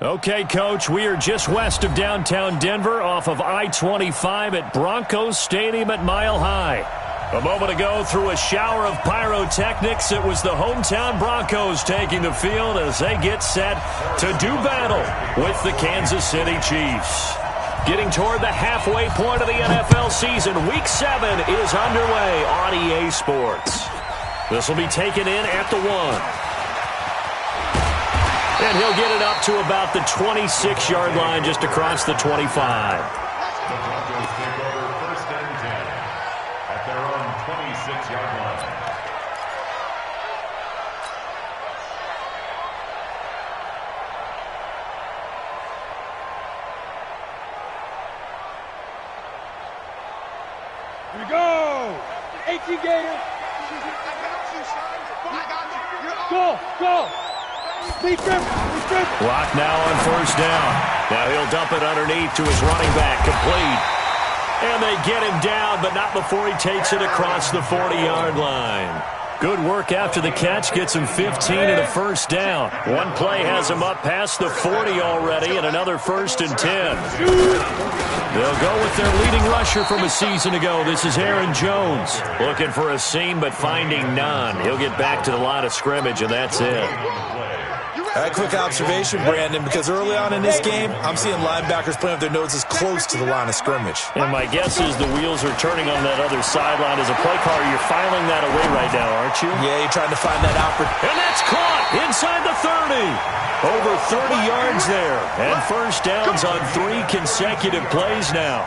Okay, Coach, we are just west of downtown Denver off of I-25 at Broncos Stadium at Mile High. A moment ago, through a shower of pyrotechnics, it was the hometown Broncos taking the field as they get set to do battle with the Kansas City Chiefs. Getting toward the halfway point of the NFL season, Week 7 is underway on EA Sports. This will be taken in at the 1. And he'll get it up to about the 26-yard line just across the 25. The Broncos take over 1st and 10 at their own 26-yard line. Here we go! 18 Gator! Go! Go! Block now on 1st down. Now he'll dump it underneath to his running back. Complete. And they get him down, but not before he takes it across the 40-yard line. Good work after the catch. Gets him 15 and a 1st down. One play has him up past the 40 already, and another 1st and 10. They'll go with their leading rusher from a season ago. This is Aaron Jones. Looking for a seam, but finding none. He'll get back to the line of scrimmage, and that's it. A quick observation, Brandon, because early on in this game, I'm seeing linebackers playing with their noses close to the line of scrimmage. And my guess is the wheels are turning on that other sideline. As a play caller, you're filing that away right now, aren't you? Yeah, you're trying to find that opportunity. And that's caught inside the 30. Over 30 yards there. And 1st downs on 3 consecutive plays now.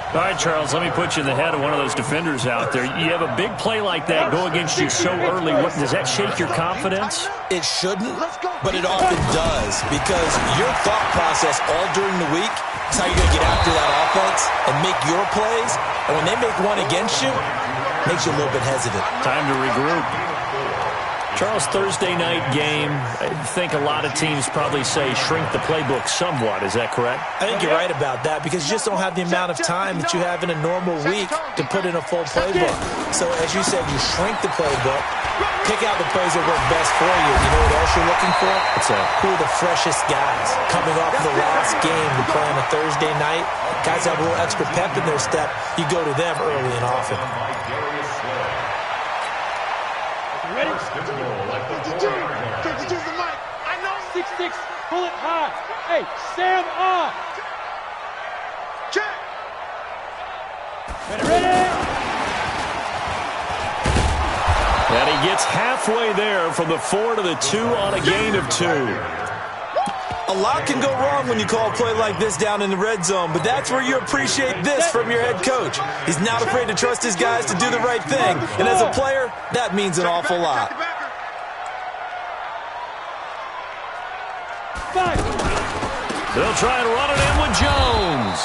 All right, Charles, let me put you in the head of one of those defenders out there. You have a big play like that go against you so early. Does that shake your confidence? It shouldn't, but it often does, because your thought process all during the week is how you're going to get after that offense and make your plays. And when they make one against you, it makes you a little bit hesitant. Time to regroup. Charles, Thursday night game, I think a lot of teams probably say shrink the playbook somewhat. Is that correct? I think you're right about that, because you just don't have the amount of time that you have in a normal week to put in a full playbook. So, as you said, you shrink the playbook, pick out the plays that work best for you. You know what else you're looking for? What's that? Who are the freshest guys coming off of the last game to play on a Thursday night? Guys have a little extra pep in their step. You go to them early and often. Ready? Just use the mic. I know. 6'6", pull it high. Hey, Sam on. Check. Ready? And he gets halfway there from the 4 to the 2 on a gain of 2. A lot can go wrong when you call a play like this down in the red zone, but that's where you appreciate this from your head coach. He's not afraid to trust his guys to do the right thing, and as a player, that means an awful lot. They'll try and run it in with Jones.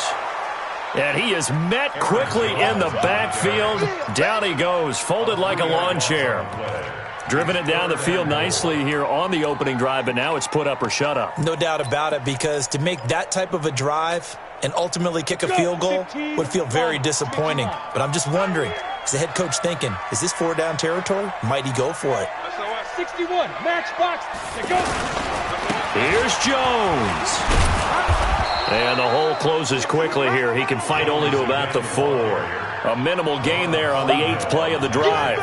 And he is met quickly in the backfield. Down he goes, folded like a lawn chair. Driven it down the field nicely here on the opening drive, but now it's put up or shut up. No doubt about it, because to make that type of a drive and ultimately kick a field goal would feel very disappointing. But I'm just wondering, is the head coach thinking, is this 4-down territory? Might he go for it? 61, matchbox, to go. Here's Jones. And the hole closes quickly here. He can fight only to about the 4. A minimal gain there on the 8th play of the drive.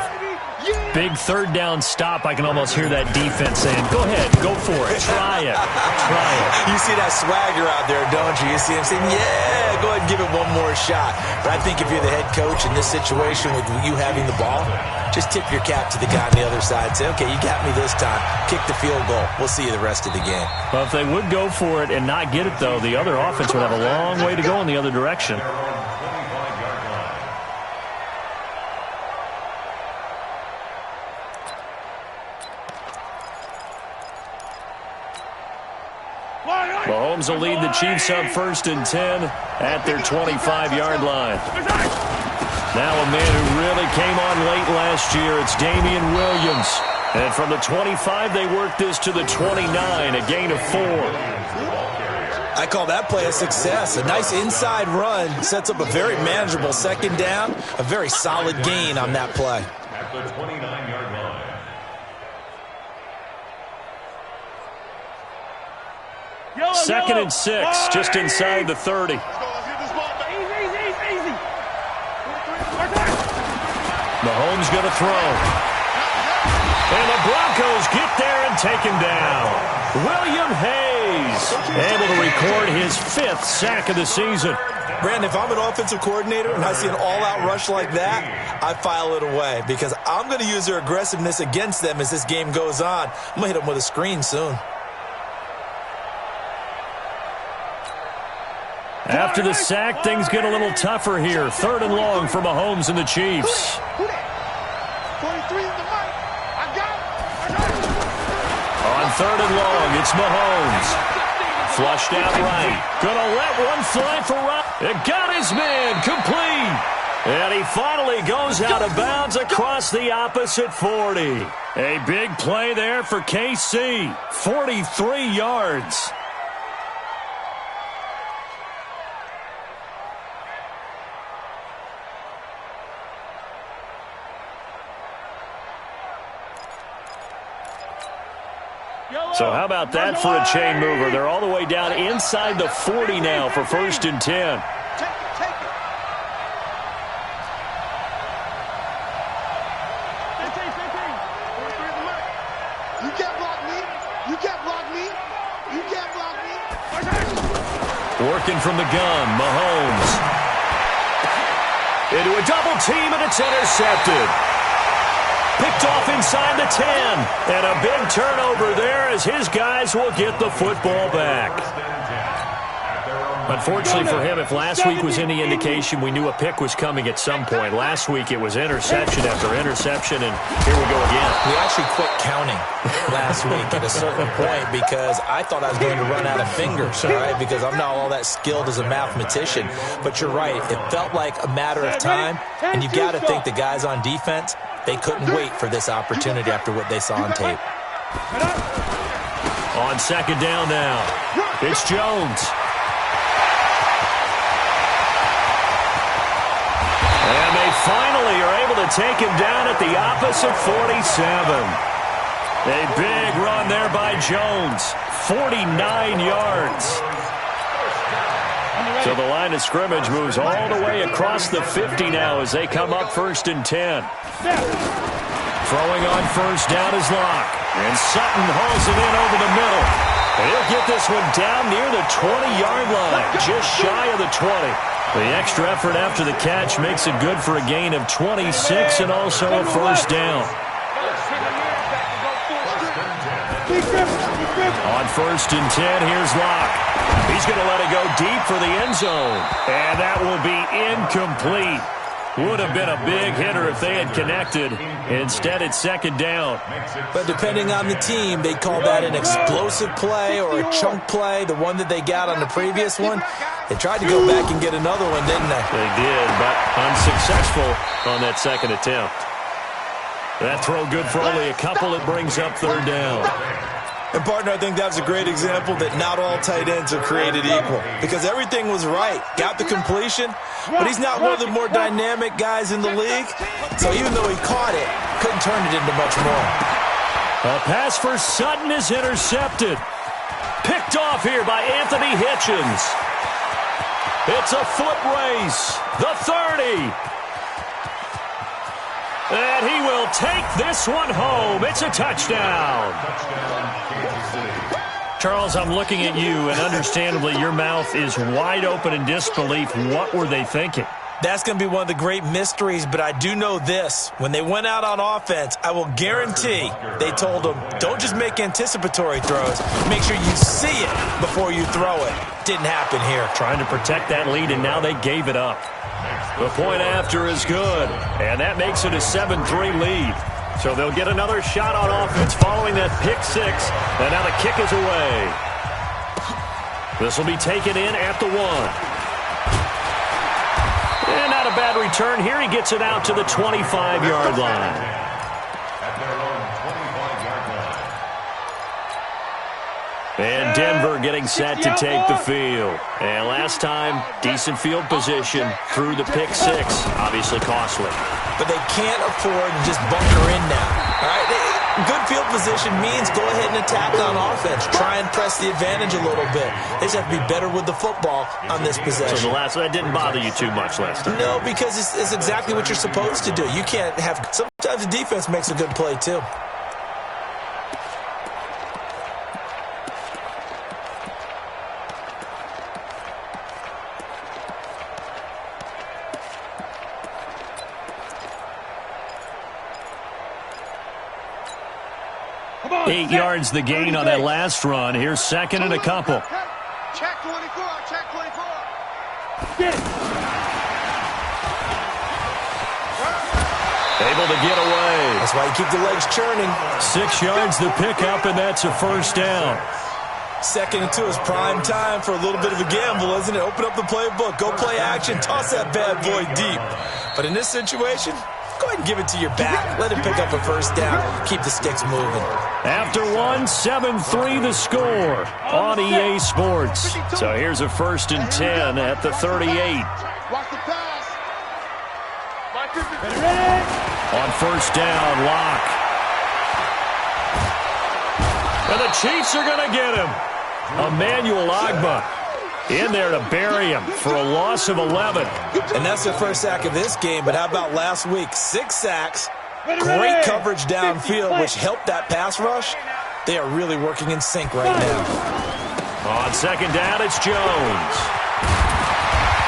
Big 3rd down stop. I can almost hear that defense saying, go ahead, go for it. Try it. Try it. You see that swagger out there, don't you? You see him saying, yeah, go ahead and give it one more shot. But I think if you're the head coach in this situation with you having the ball, just tip your cap to the guy on the other side. Say, okay, you got me this time. Kick the field goal. We'll see you the rest of the game. Well, if they would go for it and not get it, though, the other offense would have a long way to go in the other direction. Mahomes will lead the Chiefs up 1st and 10 at their 25-yard line. Now a man who really came on late last year, it's Damian Williams. And from the 25, they work this to the 29, a gain of 4. I call that play a success. A nice inside run sets up a very manageable 2nd down, a very solid gain on that play. At the 29-yard line. Second and 6, just inside the 30. Mahomes going to throw. And the Broncos get there and take him down. William Hayes able to record his 5th sack of the season. Brandon, if I'm an offensive coordinator and I see an all-out rush like that, I file it away because I'm going to use their aggressiveness against them as this game goes on. I'm going to hit them with a screen soon. After the sack, things get a little tougher here. 3rd and long for Mahomes and the Chiefs. 23 is the mic. I got it. On 3rd and long, it's Mahomes. Flushed out right. Gonna let one fly for right. It got his man complete. And he finally goes out of bounds across the opposite 40. A big play there for KC. 43 yards. So how about that for a chain mover? They're all the way down inside the 40 now for 1st and 10. Take it. You can't block me. You can't block me. You can't block me. Working from the gun, Mahomes. Into a double team, and it's intercepted. Picked off inside the 10. And a big turnover there as his guys will get the football back. Unfortunately for him, if last week was any indication, we knew a pick was coming at some point. Last week it was interception after interception, and here we go again. We actually quit counting last week at a certain point because I thought I was going to run out of fingers, all right, because I'm not all that skilled as a mathematician. But you're right. It felt like a matter of time, and you've got to think the guys on defense, they couldn't wait for this opportunity after what they saw on tape. On 2nd down now, it's Jones. And they finally are able to take him down at the opposite 47. A big run there by Jones. 49 yards. So the line of scrimmage moves all the way across the 50 now as they come up 1st and 10. Throwing on 1st down is Locke. And Sutton hauls it in over the middle. And he'll get this one down near the 20-yard line, just shy of the 20. The extra effort after the catch makes it good for a gain of 26 and also a 1st down. On 1st and 10, here's Locke. He's going to let it go deep for the end zone. And that will be incomplete. Would have been a big hitter if they had connected. Instead, it's 2nd down. But depending on the team, they call that an explosive play or a chunk play, the one that they got on the previous one. They tried to go back and get another one, didn't they? They did, but unsuccessful on that 2nd attempt. That throw good for only a couple. It brings up 3rd down. And, partner, I think that was a great example that not all tight ends are created equal because everything was right. Got the completion, but he's not one of the more dynamic guys in the league. So even though he caught it, couldn't turn it into much more. A pass for Sutton is intercepted. Picked off here by Anthony Hitchens. It's a foot race. The 30. And he will take this one home. It's a touchdown. Charles, I'm looking at you, and understandably, your mouth is wide open in disbelief. What were they thinking? That's going to be one of the great mysteries, but I do know this. When they went out on offense, I will guarantee they told them, don't just make anticipatory throws. Make sure you see it before you throw it. Didn't happen here. Trying to protect that lead, and now they gave it up. The point after is good, and that makes it a 7-3 lead. So they'll get another shot on offense following that pick 6, and now the kick is away. This will be taken in at the 1. And not a bad return here. He gets it out to the 25-yard line. At their own 25-yard line. And Denver getting set to take the field. And last time, decent field position through the pick 6. Obviously costly. But they can't afford to just bunker in now. All right? Good field position means go ahead and attack on offense. Try and press the advantage a little bit. They just have to be better with the football on this possession. So that didn't bother you too much last time? No, because it's exactly what you're supposed to do. You can't have – sometimes the defense makes a good play too. Come on, 8 yards the gain on that last run. Here's second and a couple. Check 24, check 24. Get it. Able to get away. That's why you keep the legs churning. 6 yards the pickup, and that's a first down. Second and 2 is prime time for a little bit of a gamble, isn't it? Open up the playbook, go play action, toss that bad boy deep. But in this situation, go ahead and give it to your back. Let him pick up a first down. Keep the sticks moving. After 1, 7-3 the score on EA Sports. So here's a 1st and 10 at the 38. Watch the pass. On first down, Locke. And the Chiefs are going to get him. Emmanuel Ogbah in there to bury him for a loss of 11. And that's the first sack of this game, but how about last week? 6 sacks, great coverage downfield, which helped that pass rush. They are really working in sync right now. On second down, it's Jones.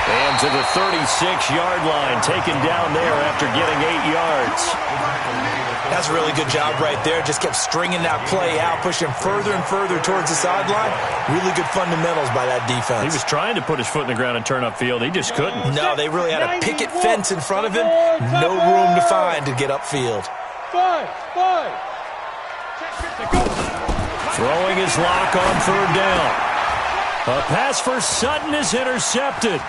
And to the 36-yard line, taken down there after getting 8 yards. That's a really good job right there. Just kept stringing that play out, pushing further and further towards the sideline. Really good fundamentals by that defense. He was trying to put his foot in the ground and turn upfield. He just couldn't. No, they really had a picket fence in front of him. No room to find to get upfield. Five. Throwing his Lock on third down. A pass for Sutton is intercepted.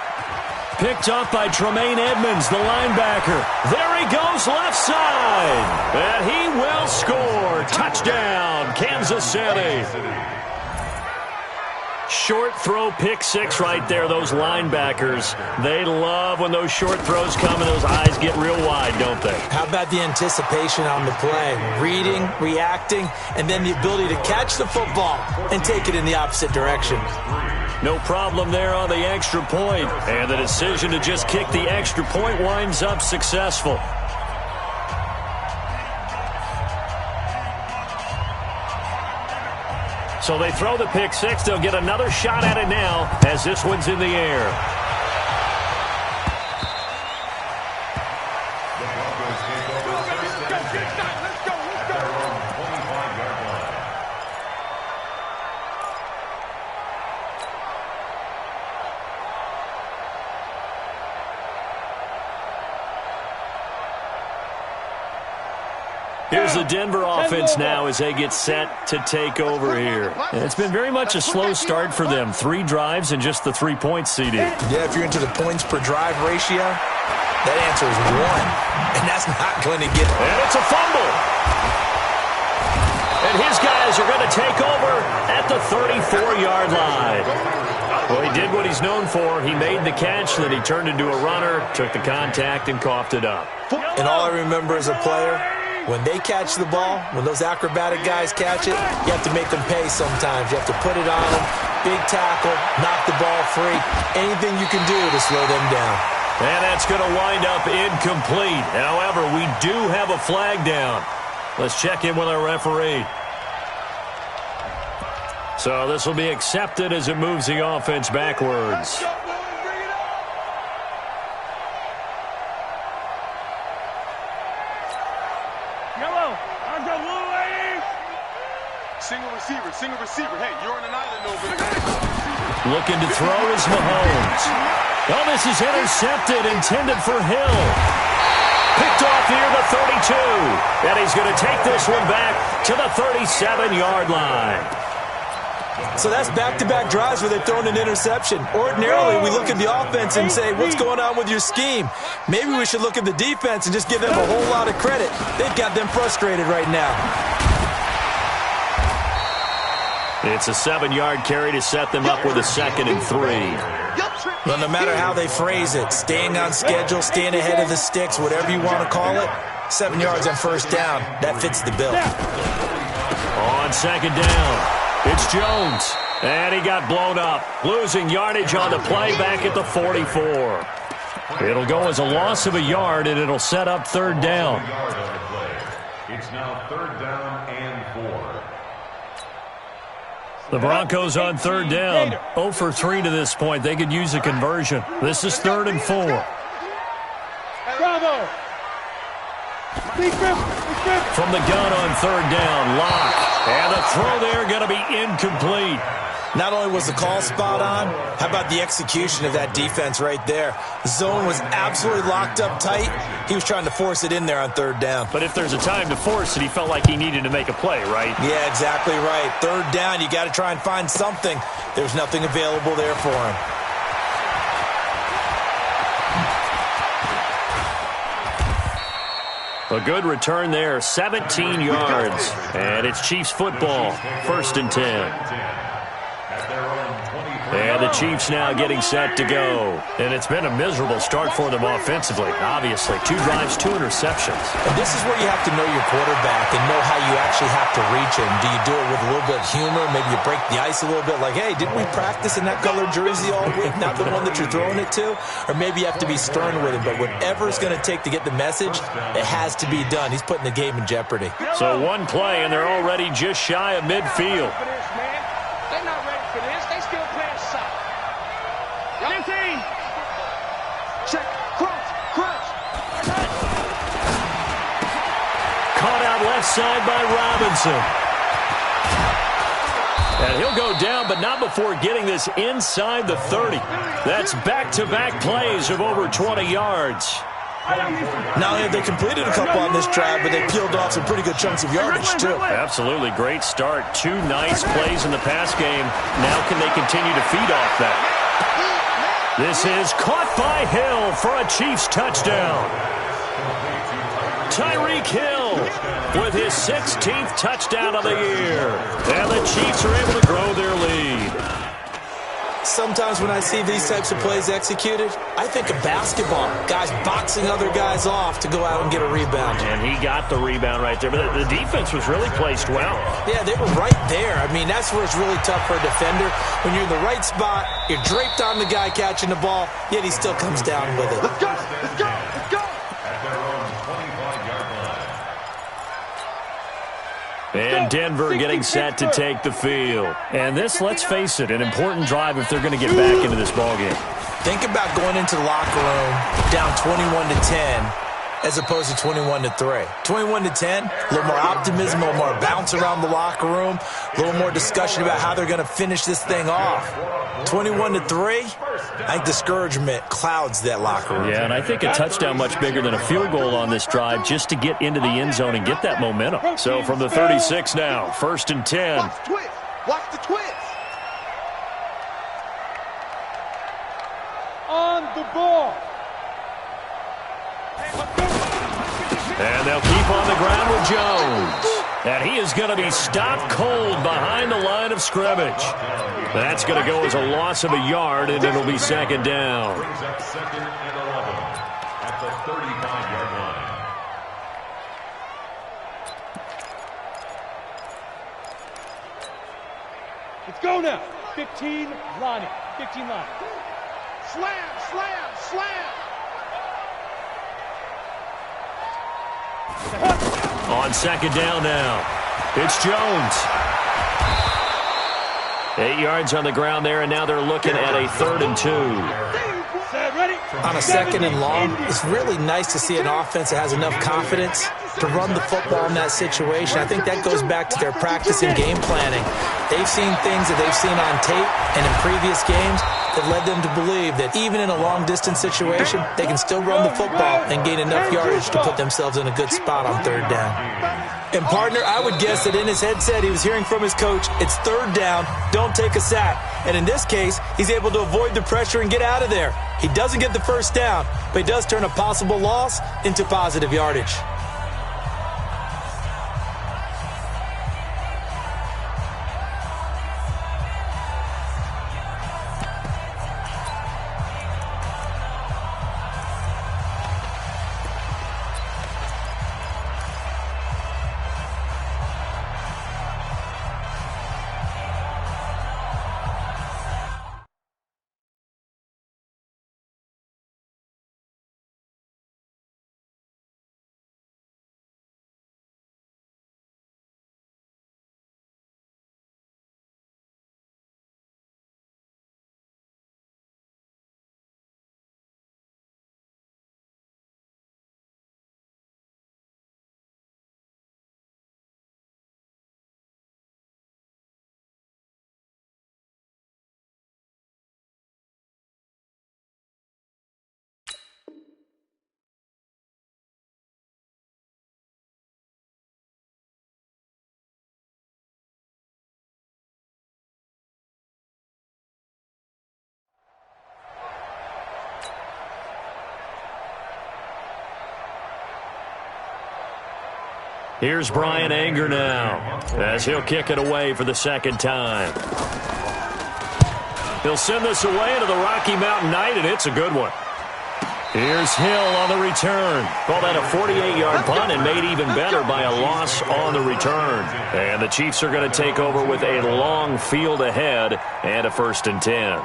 Picked up by Tremaine Edmonds, the linebacker. There he goes, left side. And he will score. Touchdown, Kansas City. Short throw, pick 6 right there. Those linebackers, they love when those short throws come and those eyes get real wide, don't they? How about the anticipation on the play? Reading, reacting, and then the ability to catch the football and take it in the opposite direction. No problem there on the extra point. And the decision to just kick the extra point winds up successful. So they throw the pick 6. They'll get another shot at it now as this one's in the air. The Broncos take over first and 10 at their own 25-yard line. Here's the Denver offense now as they get set to take over here. And it's been very much a slow start for them. 3 drives and just the 3 points, CD. Yeah, if you're into the points per drive ratio, that answer is 1. And that's not going to get it. And it's a fumble. And his guys are going to take over at the 34-yard line. Well, he did what he's known for. He made the catch, then he turned into a runner, took the contact, and coughed it up. And all I remember as a player, when they catch the ball, when those acrobatic guys catch it, you have to make them pay sometimes. You have to put it on them, big tackle, knock the ball free, anything you can do to slow them down. And that's going to wind up incomplete. However, we do have a flag down. Let's check in with our referee. So this will be accepted as it moves the offense backwards. Single receiver. Hey, you're on an island over there. Looking to throw is Mahomes. Oh, this is intercepted, intended for Hill. Picked off near the 32. And he's going to take this one back to the 37-yard line. So that's back-to-back drives where they've thrown an interception. Ordinarily, we look at the offense and say, what's going on with your scheme? Maybe we should look at the defense and just give them a whole lot of credit. They've got them frustrated right now. It's a 7-yard carry to set them up with a 2nd and 3. Well, no matter how they phrase it, staying on schedule, staying ahead of the sticks, whatever you want to call it, 7 yards on first down, that fits the bill. On 2nd down. It's Jones, and he got blown up, losing yardage on the play back at the 44. It'll go as a loss of a yard, and it'll set up 3rd down. It's now 3rd down and 4. The Broncos on 3rd down, 0 for 3 to this point. They could use a conversion. This is 3rd and 4. Bravo! From the gun on 3rd down, Locke. And the throw there going to be incomplete. Not only was the call spot on, how about the execution of that defense right there? The zone was absolutely locked up tight. He was trying to force it in there on 3rd down. But if there's a time to force it, he felt like he needed to make a play, right? Yeah, exactly right. 3rd down, you got to try and find something. There's nothing available there for him. A good return there, 17 yards. And it's Chiefs football, 1st and 10. And the Chiefs now getting set to go. And it's been a miserable start for them offensively, obviously. 2 drives, 2 interceptions. And this is where you have to know your quarterback and know how you actually have to reach him. Do you do it with a little bit of humor? Maybe you break the ice a little bit like, hey, didn't we practice in that colored jersey all week? Not the one that you're throwing it to? Or maybe you have to be stern with him. But whatever it's going to take to get the message, it has to be done. He's putting the game in jeopardy. So 1 play, and they're already just shy of midfield. They're not ready for this. They still playing soft. Check. Crunch. Caught out left side by Robinson. And he'll go down, but not before getting this inside the 30. That's back-to-back plays of over 20 yards. Not only have they completed a couple on this drive, but they peeled off some pretty good chunks of yardage, too. Absolutely great start. 2 nice plays in the pass game. Now can they continue to feed off that? This is caught by Hill for a Chiefs touchdown. Tyreek Hill with his 16th touchdown of the year. And the Chiefs are able to grow their lead. Sometimes when I see these types of plays executed, I think of basketball. Guys boxing other guys off to go out and get a rebound. And he got the rebound right there. But the defense was really placed well. Yeah, they were right there. I mean, that's where it's really tough for a defender. When you're in the right spot, you're draped on the guy catching the ball, yet he still comes down with it. Let's go. At their own 25-yard line. And Denver getting set to take the field. And this, let's face it, an important drive if they're going to get back into this ballgame. Think about going into the locker room down 21-10 as opposed to 21-3. 21-10, a little more optimism, a little more bounce around the locker room, a little more discussion about how they're going to finish this thing off. 21-3, I think discouragement clouds that locker room. Yeah, and I think a touchdown much bigger than a field goal on this drive just to get into the end zone and get that momentum. So from the 36 now, 1st and 10. Watch the twist. On the ball. And they'll keep on the ground with Jones. And he is going to be stopped cold behind the line of scrimmage. That's going to go as a loss of a yard, and it'll be 2nd down. Brings up 2nd and 11 at the 35-yard line. Let's go now. 15 line. 15 line. Slam. On 2nd down now, it's Jones. 8 yards on the ground there, and now they're looking at a 3rd and 2. On a 2nd and long, it's really nice to see an offense that has enough confidence to run the football in that situation. I think that goes back to their practice and game planning. They've seen things that they've seen on tape and in previous games that led them to believe that even in a long-distance situation, they can still run the football and gain enough yardage to put themselves in a good spot on third down. And, partner, I would guess that in his headset he was hearing from his coach, it's third down, don't take a sack. And in this case, he's able to avoid the pressure and get out of there. He doesn't get the first down, but he does turn a possible loss into positive yardage. Here's Brian Anger now as he'll kick it away for the second time. He'll send this away into the Rocky Mountain Night, and it's a good one. Here's Hill on the return. Called that a 48-yard punt and made even better by a loss on the return. And the Chiefs are going to take over with a long field ahead and a 1st and 10.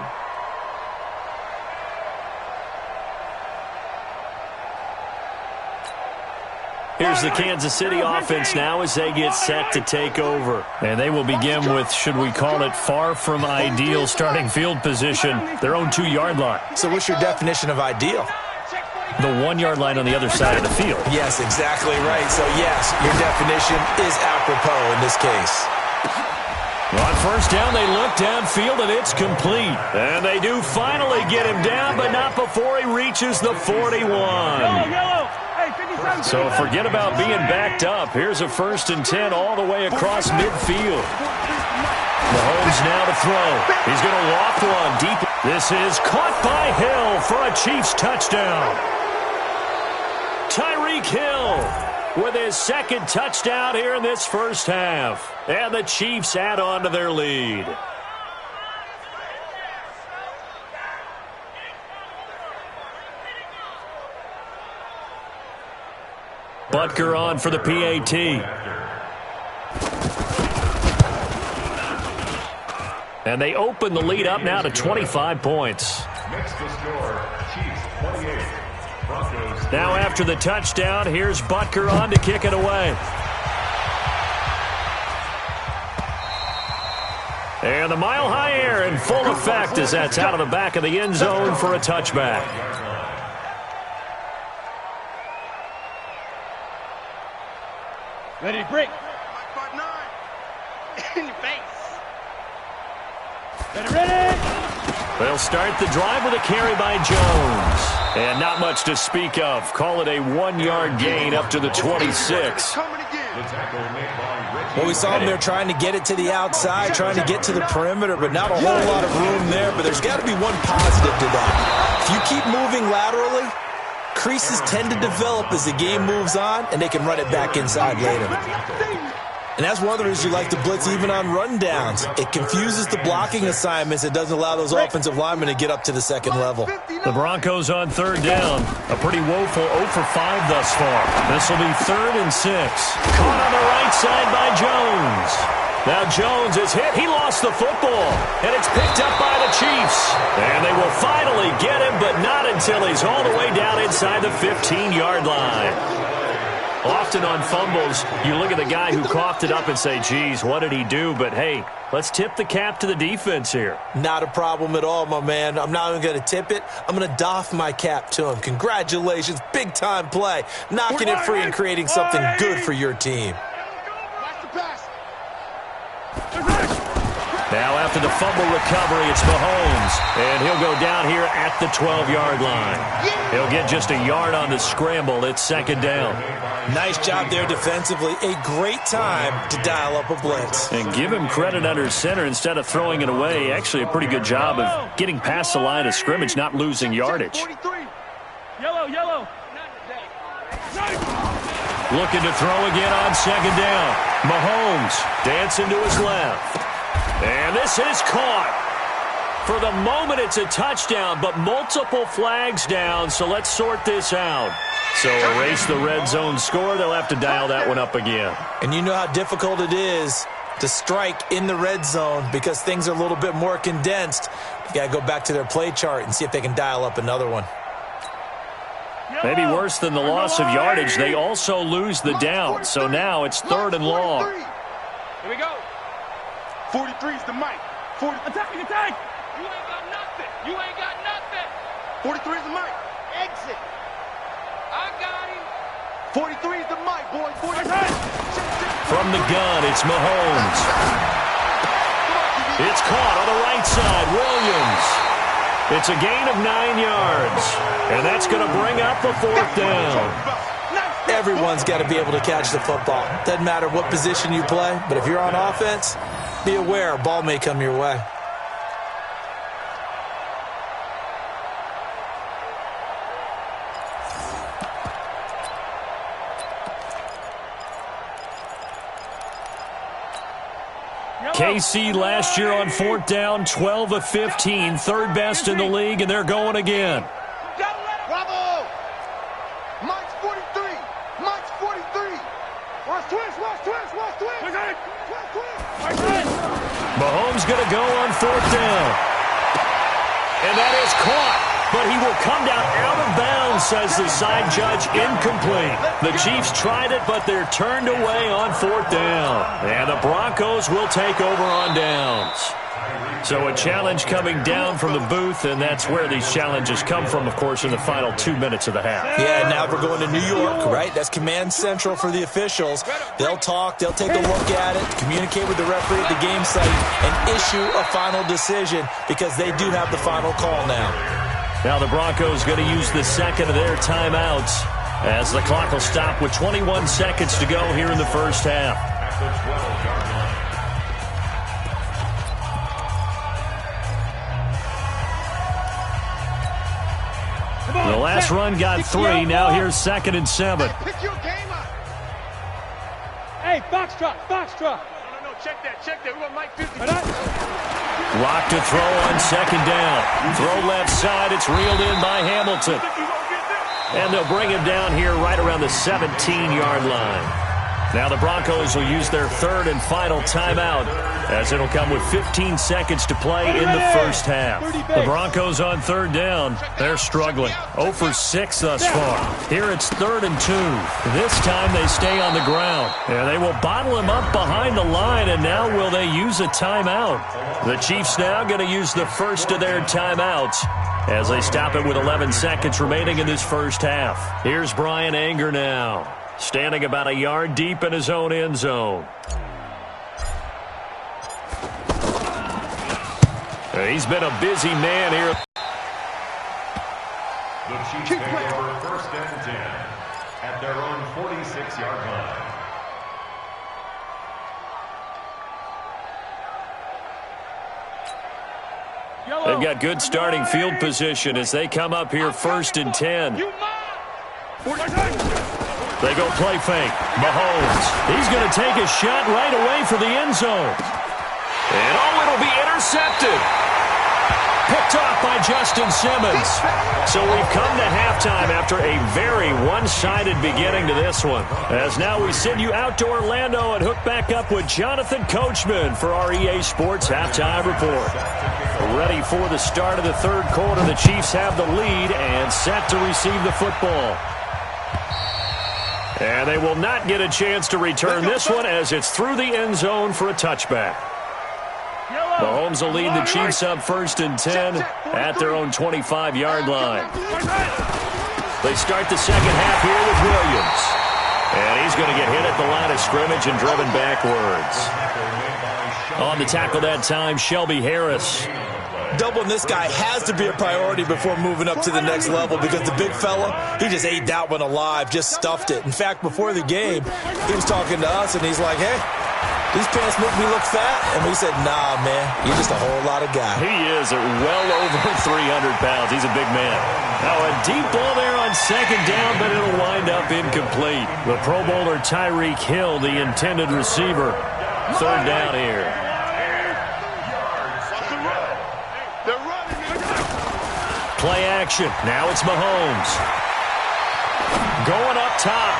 Here's the Kansas City offense now as they get set to take over. And they will begin with, should we call it, far from ideal starting field position, their own 2-yard line. So what's your definition of ideal? The 1-yard line on the other side of the field. Yes, exactly right. So, yes, your definition is apropos in this case. On first down, they look downfield, and it's complete. And they do finally get him down, but not before he reaches the 41. So forget about being backed up. Here's a 1st and 10 all the way across midfield. Mahomes now to throw. He's going to walk one deep. This is caught by Hill for a Chiefs touchdown. Tyreek Hill with his 2nd touchdown here in this first half. And the Chiefs add on to their lead. Butker on for the PAT. And they open the lead up now to 25 points. Next to score, Chiefs 28. Broncos. Now after the touchdown, here's Butker on to kick it away. And the mile-high air in full effect as that's out of the back of the end zone for a touchback. Ready to break. In your face. Ready. They'll start the drive with a carry by Jones. And not much to speak of. Call it a 1-yard gain up to the 26. Well, we saw them there trying to get it to the outside, trying to get to the perimeter, but not a whole lot of room there. But there's got to be one positive to that. If you keep moving laterally, creases tend to develop as the game moves on, and they can run it back inside later. And that's one of the reasons you like to blitz even on rundowns. It confuses the blocking assignments. It doesn't allow those offensive linemen to get up to the second level. The Broncos on third down. A pretty woeful 0 for 5 thus far. This will be 3rd and 6. Caught on the right side by Jones. Now Jones is hit. He lost the football. And it's picked up by the Chiefs. And they will finally get him, but not until he's all the way down inside the 15-yard line. Often on fumbles, you look at the guy who coughed it up and say, geez, what did he do? But, hey, let's tip the cap to the defense here. Not a problem at all, my man. I'm not even going to tip it. I'm going to doff my cap to him. Congratulations. Big-time play. Knocking it free and creating something good for your team. Now after the fumble recovery, it's Mahomes. And he'll go down here at the 12-yard line. He'll get just a yard on the scramble. It's second down. Nice job there defensively. A great time to dial up a blitz. And give him credit under center instead of throwing it away. Actually a pretty good job of getting past the line of scrimmage, not losing yardage. Yellow. Looking to throw again on second down. Mahomes dancing to his left. And this is caught. For the moment, it's a touchdown, but multiple flags down, so let's sort this out. So erase the red zone score. They'll have to dial that one up again. And you know how difficult it is to strike in the red zone because things are a little bit more condensed. You got to go back to their play chart and see if they can dial up another one. Maybe worse than the loss of yardage, they also lose the down. So now it's third and long. Here we go. 43 is the mic. Attack! You ain't got nothing. 43 is the mic. Exit. I got him. 43 is the mic, boy. 43. From the gun, it's Mahomes. It's caught on the right side. Williams. It's a gain of 9 yards. And that's going to bring up a fourth down. Everyone's got to be able to catch the football. Doesn't matter what position you play, but if you're on offense, be aware a ball may come your way. KC last year on fourth down, 12 of 15, third best in the league, and they're going again. Bravo! Mike's 43. Mike's 43. Watch twist. Mahomes going to go on fourth down. And that is caught. But he will come down out of bounds, says the side judge. Incomplete. The Chiefs tried it, but they're turned away on fourth down. And the Broncos will take over on downs. So a challenge coming down from the booth, and that's where these challenges come from, of course, in the final 2 minutes of the half. Yeah, now we're going to New York, right? That's command central for the officials. They'll talk, they'll take a look at it, communicate with the referee at the game site, and issue a final decision because they do have the final call now. Now the Broncos going to use the second of their timeouts as the clock will stop with 21 seconds to go here in the first half. At the 12-yard line. The last run got 3. Now here's 2nd and 7. Pick your game up. Hey, Foxtrot. No, check that. We want Mike 50. Lock to throw on second down. Throw left side. It's reeled in by Hamilton. And they'll bring him down here right around the 17-yard line. Now the Broncos will use their third and final timeout as it'll come with 15 seconds to play in the first half. The Broncos on third down. They're struggling. 0 for 6 thus far. Here it's 3rd and 2. This time they stay on the ground. And they will bottle him up behind the line, and now will they use a timeout? The Chiefs now going to use the first of their timeouts as they stop it with 11 seconds remaining in this first half. Here's Brian Anger now, standing about a yard deep in his own end zone. He's been a busy man here. The Chiefs take over 1st and 10 at their own 46-yard line. They've got good starting field position as they come up here 1st and 10. They go play fake. Mahomes. He's going to take a shot right away for the end zone. And it'll be intercepted. Picked off by Justin Simmons. So we've come to halftime after a very one-sided beginning to this one. As now we send you out to Orlando and hook back up with Jonathan Coachman for our EA Sports Halftime Report. Ready for the start of the third quarter. The Chiefs have the lead and set to receive the football. And they will not get a chance to return this one as it's through the end zone for a touchback. Mahomes will lead the Chiefs up 1st and 10 at their own 25-yard line. They start the second half here with Williams. And he's going to get hit at the line of scrimmage and driven backwards. On the tackle that time, Shelby Harris. Doubling this guy has to be a priority before moving up to the next level because the big fella, he just ate that one alive, just stuffed it. In fact, before the game, he was talking to us, and he's like, hey, these pants make me look fat. And we said, nah, man, you're just a whole lot of guy. He is at well over 300 pounds. He's a big man. Now a deep ball there on second down, but it'll wind up incomplete. The Pro Bowler Tyreek Hill, the intended receiver. 3rd down here. Play action. Now it's Mahomes. Going up top.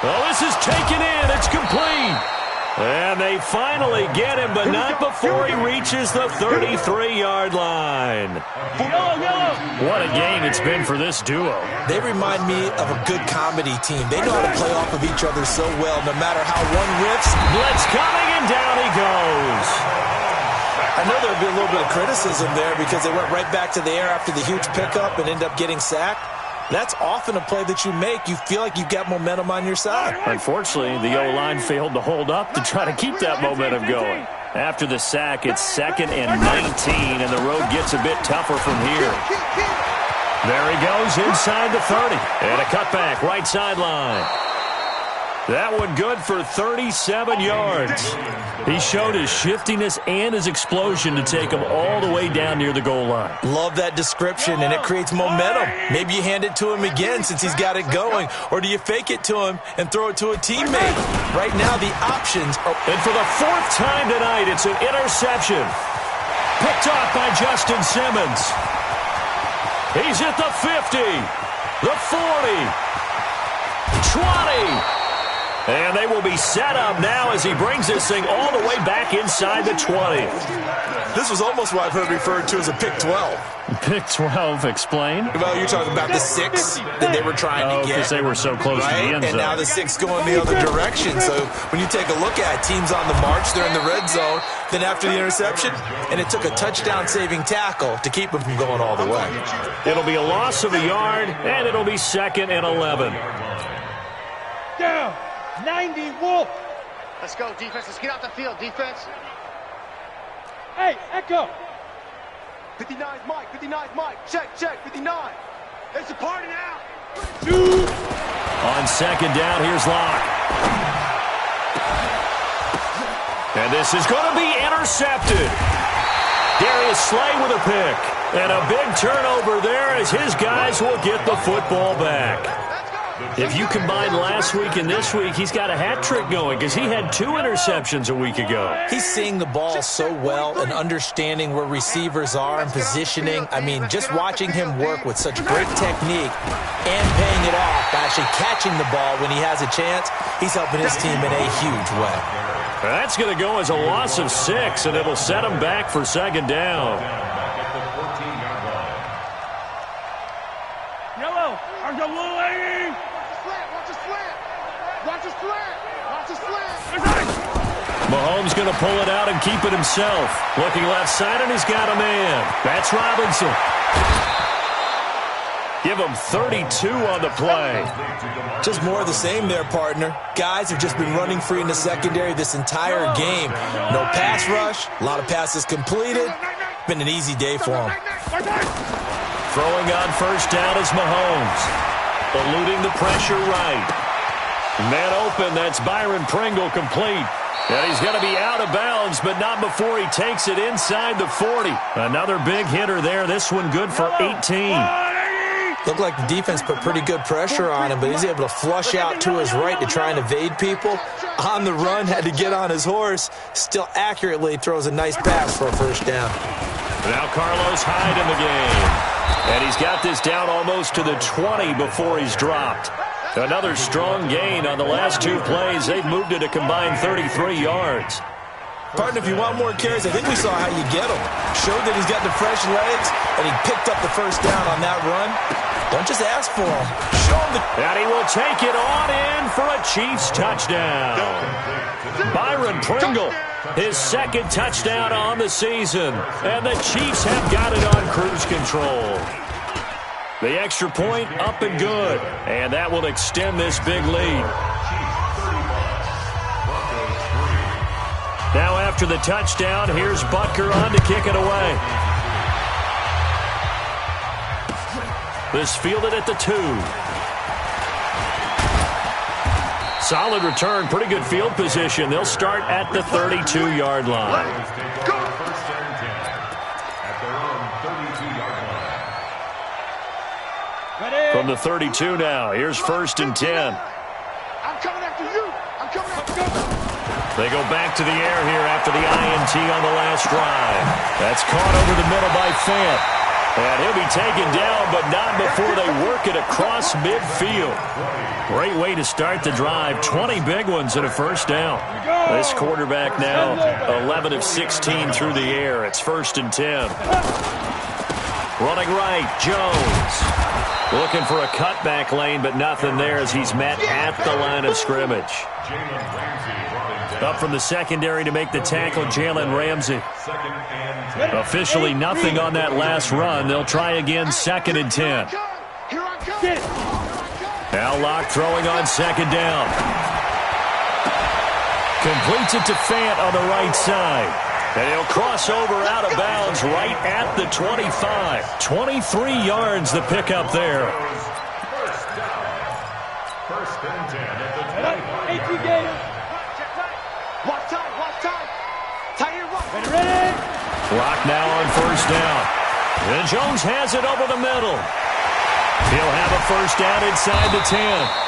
Oh, this is taken in. It's complete. And they finally get him, but not before he reaches the 33-yard line. What a game it's been for this duo. They remind me of a good comedy team. They know how to play off of each other so well, no matter how one rips. Blitz coming, and down he goes. I know there would be a little bit of criticism there because they went right back to the air after the huge pickup and ended up getting sacked. That's often a play that you make. You feel like you've got momentum on your side. Unfortunately, the O-line failed to hold up to try to keep that momentum going. After the sack, it's 2nd and 19, and the road gets a bit tougher from here. There he goes inside the 30. And a cutback, right sideline. That one good for 37 yards. He showed his shiftiness and his explosion to take him all the way down near the goal line. Love that description, and it creates momentum. Maybe you hand it to him again since he's got it going, or do you fake it to him and throw it to a teammate? Right now, the options are... And for the 4th time tonight, it's an interception. Picked off by Justin Simmons. He's at the 50, the 40, 20. And they will be set up now as he brings this thing all the way back inside the 20. This was almost what I've heard referred to as a pick 12. Pick 12, explain? Well, you're talking about the 6 that they were trying to get. Because they were so close to the end zone. And now the 6 going the other direction. So when you take a look at it, teams on the march, they're in the red zone. Then after the interception, and it took a touchdown-saving tackle to keep them from going all the way. It'll be a loss of a yard, and it'll be 2nd and 11. Down. 90 Wolf. Let's go, defense. Let's get out the field, defense. Hey, Echo. 59's Mike. 59's Mike. Check, 59. It's a party now. On second down, here's Locke. And this is going to be intercepted. Darius Slay with a pick. And a big turnover there as his guys will get the football back. If you combine last week and this week, he's got a hat trick going because he had 2 interceptions a week ago. He's seeing the ball so well and understanding where receivers are and positioning. I mean, just watching him work with such great technique and paying it off by actually catching the ball when he has a chance, he's helping his team in a huge way. That's going to go as a loss of 6, and it'll set him back for second down. Yellow, are you willing? Mahomes going to pull it out and keep it himself. Looking left side, and he's got a man. That's Robinson. Give him 32 on the play. Just more of the same there, partner. Guys have just been running free in the secondary this entire game. No pass rush, a lot of passes completed. Been an easy day for him. Throwing on first down is Mahomes. Eluding the pressure right. Man open, that's Byron Pringle complete. And he's going to be out of bounds, but not before he takes it inside the 40. Another big hitter there. This one good for 18. Looked like the defense put pretty good pressure on him, but he's able to flush out to his right to try and evade people. On the run, had to get on his horse. Still accurately throws a nice pass for a first down. Now Carlos Hyde in the game. And he's got this down almost to the 20 before he's dropped. Another strong gain on the last 2 plays. They've moved it a combined 33 yards. Partner, if you want more carries, I think we saw how you get him. Showed that he's got the fresh legs, and he picked up the first down on that run. Don't just ask for them. Show them the... And he will take it on in for a Chiefs touchdown. Byron Pringle, his second touchdown on the season. And the Chiefs have got it on cruise control. The extra point up and good. And that will extend this big lead. Now after the touchdown, here's Butker on to kick it away. This fielded at the 2. Solid return, pretty good field position. They'll start at the 32-yard line. First and 10 at their own 32-yard line. From the 32 now, here's first and 10. I'm coming after you. I'm coming after you. They go back to the air here after the INT on the last drive. That's caught over the middle by Fant. And he'll be taken down, but not before they work it across midfield. Great way to start the drive. 20 big ones and a first down. This quarterback now 11 of 16 through the air. It's first and 10. Running right, Jones. Looking for a cutback lane, but nothing there as he's met at the line of scrimmage. Up from the secondary to make the tackle, Jalen Ramsey. Officially nothing on that last run. They'll try again, second and 10. Now Locke throwing on second down. Completes it to Fant on the right side. And he'll cross over out of bounds right at the 25. 23 yards the pickup there. First and 10 at the 25. Watch time. Tight end, watch. Ready? Clock now on first down. And Jones has it over the middle. He'll have a first down inside the 10.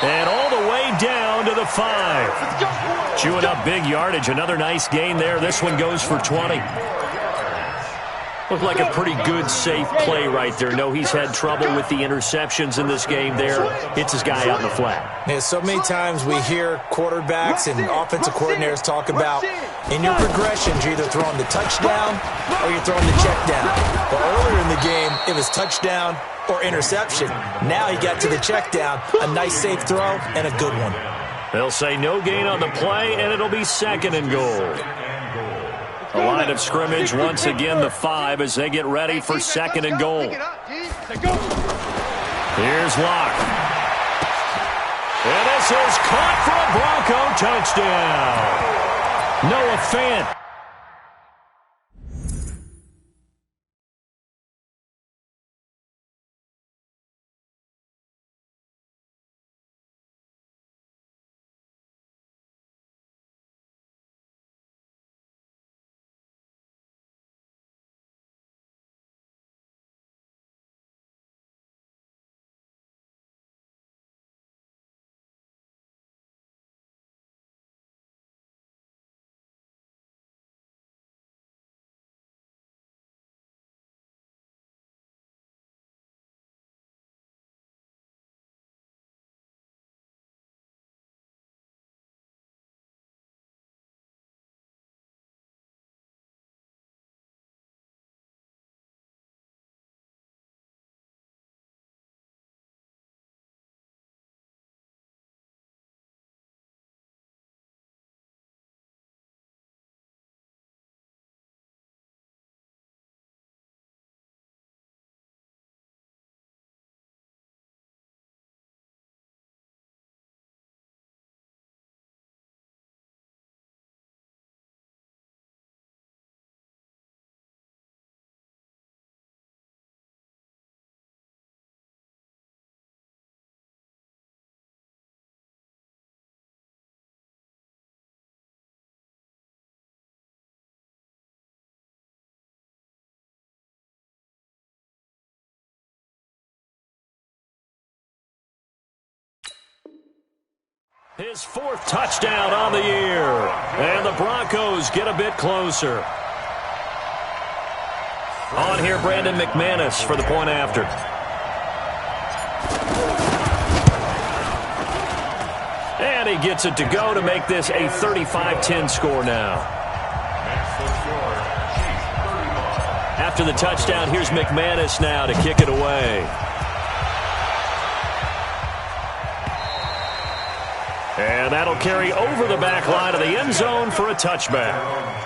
And all the way down to the 5. Chewing up big yardage. Another nice gain there. This one goes for 20. Looked like a pretty good, safe play right there. No, he's had trouble with the interceptions in this game there. Hits his guy out in the flat. Yeah, so many times we hear quarterbacks and offensive coordinators talk about in your progressions, you're either throwing the touchdown or you're throwing the check down. But earlier in the game, it was touchdown or interception. Now he got to the check down, a nice safe throw, and a good one. They'll say no gain on the play, and it'll be second and goal. A line of scrimmage, once again, the 5 as they get ready for second and goal. Here's Locke. And this is caught for a Bronco touchdown. Noah Fant. His 4th touchdown on the year. And the Broncos get a bit closer. On here, Brandon McManus for the point after. And he gets it to go to make this a 35-10 score now. After the touchdown, here's McManus now to kick it away. And that'll carry over the back line of the end zone for a touchback.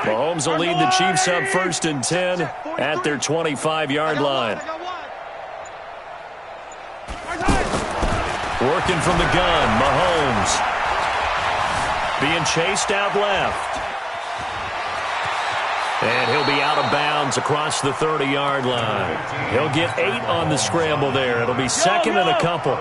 Mahomes will lead the Chiefs up 1st and 10 at their 25-yard line. Working from the gun, Mahomes. Being chased out left. And he'll be out of bounds across the 30-yard line. He'll get 8 on the scramble there. It'll be 2nd and a couple.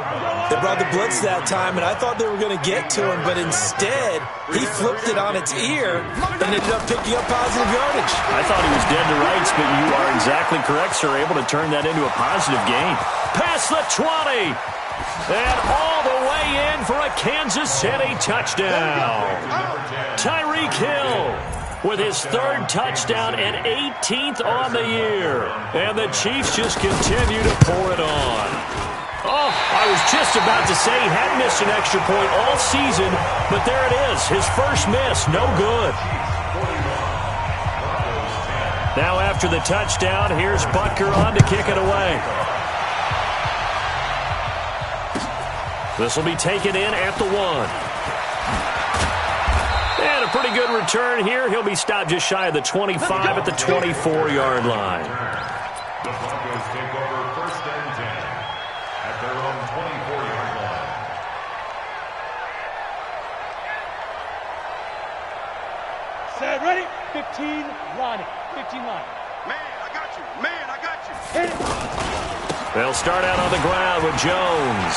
They brought the blitz that time, and I thought they were going to get to him, but instead, he flipped it on its ear and ended up picking up positive yardage. I thought he was dead to rights, but you are exactly correct, sir. Able to turn that into a positive gain. Past the 20. And all the way in for a Kansas City touchdown. Tyreek Hill with his 3rd touchdown and 18th on the year. And the Chiefs just continue to pour it on. Oh, I was just about to say he hadn't missed an extra point all season, but there it is, his first miss, no good. Now after the touchdown, here's Butker on to kick it away. This will be taken in at the 1. And a pretty good return here. He'll be stopped just shy of the 25 at the 24-yard line. The Broncos take over 1st and 10 at their own 24-yard line. Set, ready? 15, line it. 15 line. Man, I got you. Man, I got you. Hit it. They'll start out on the ground with Jones.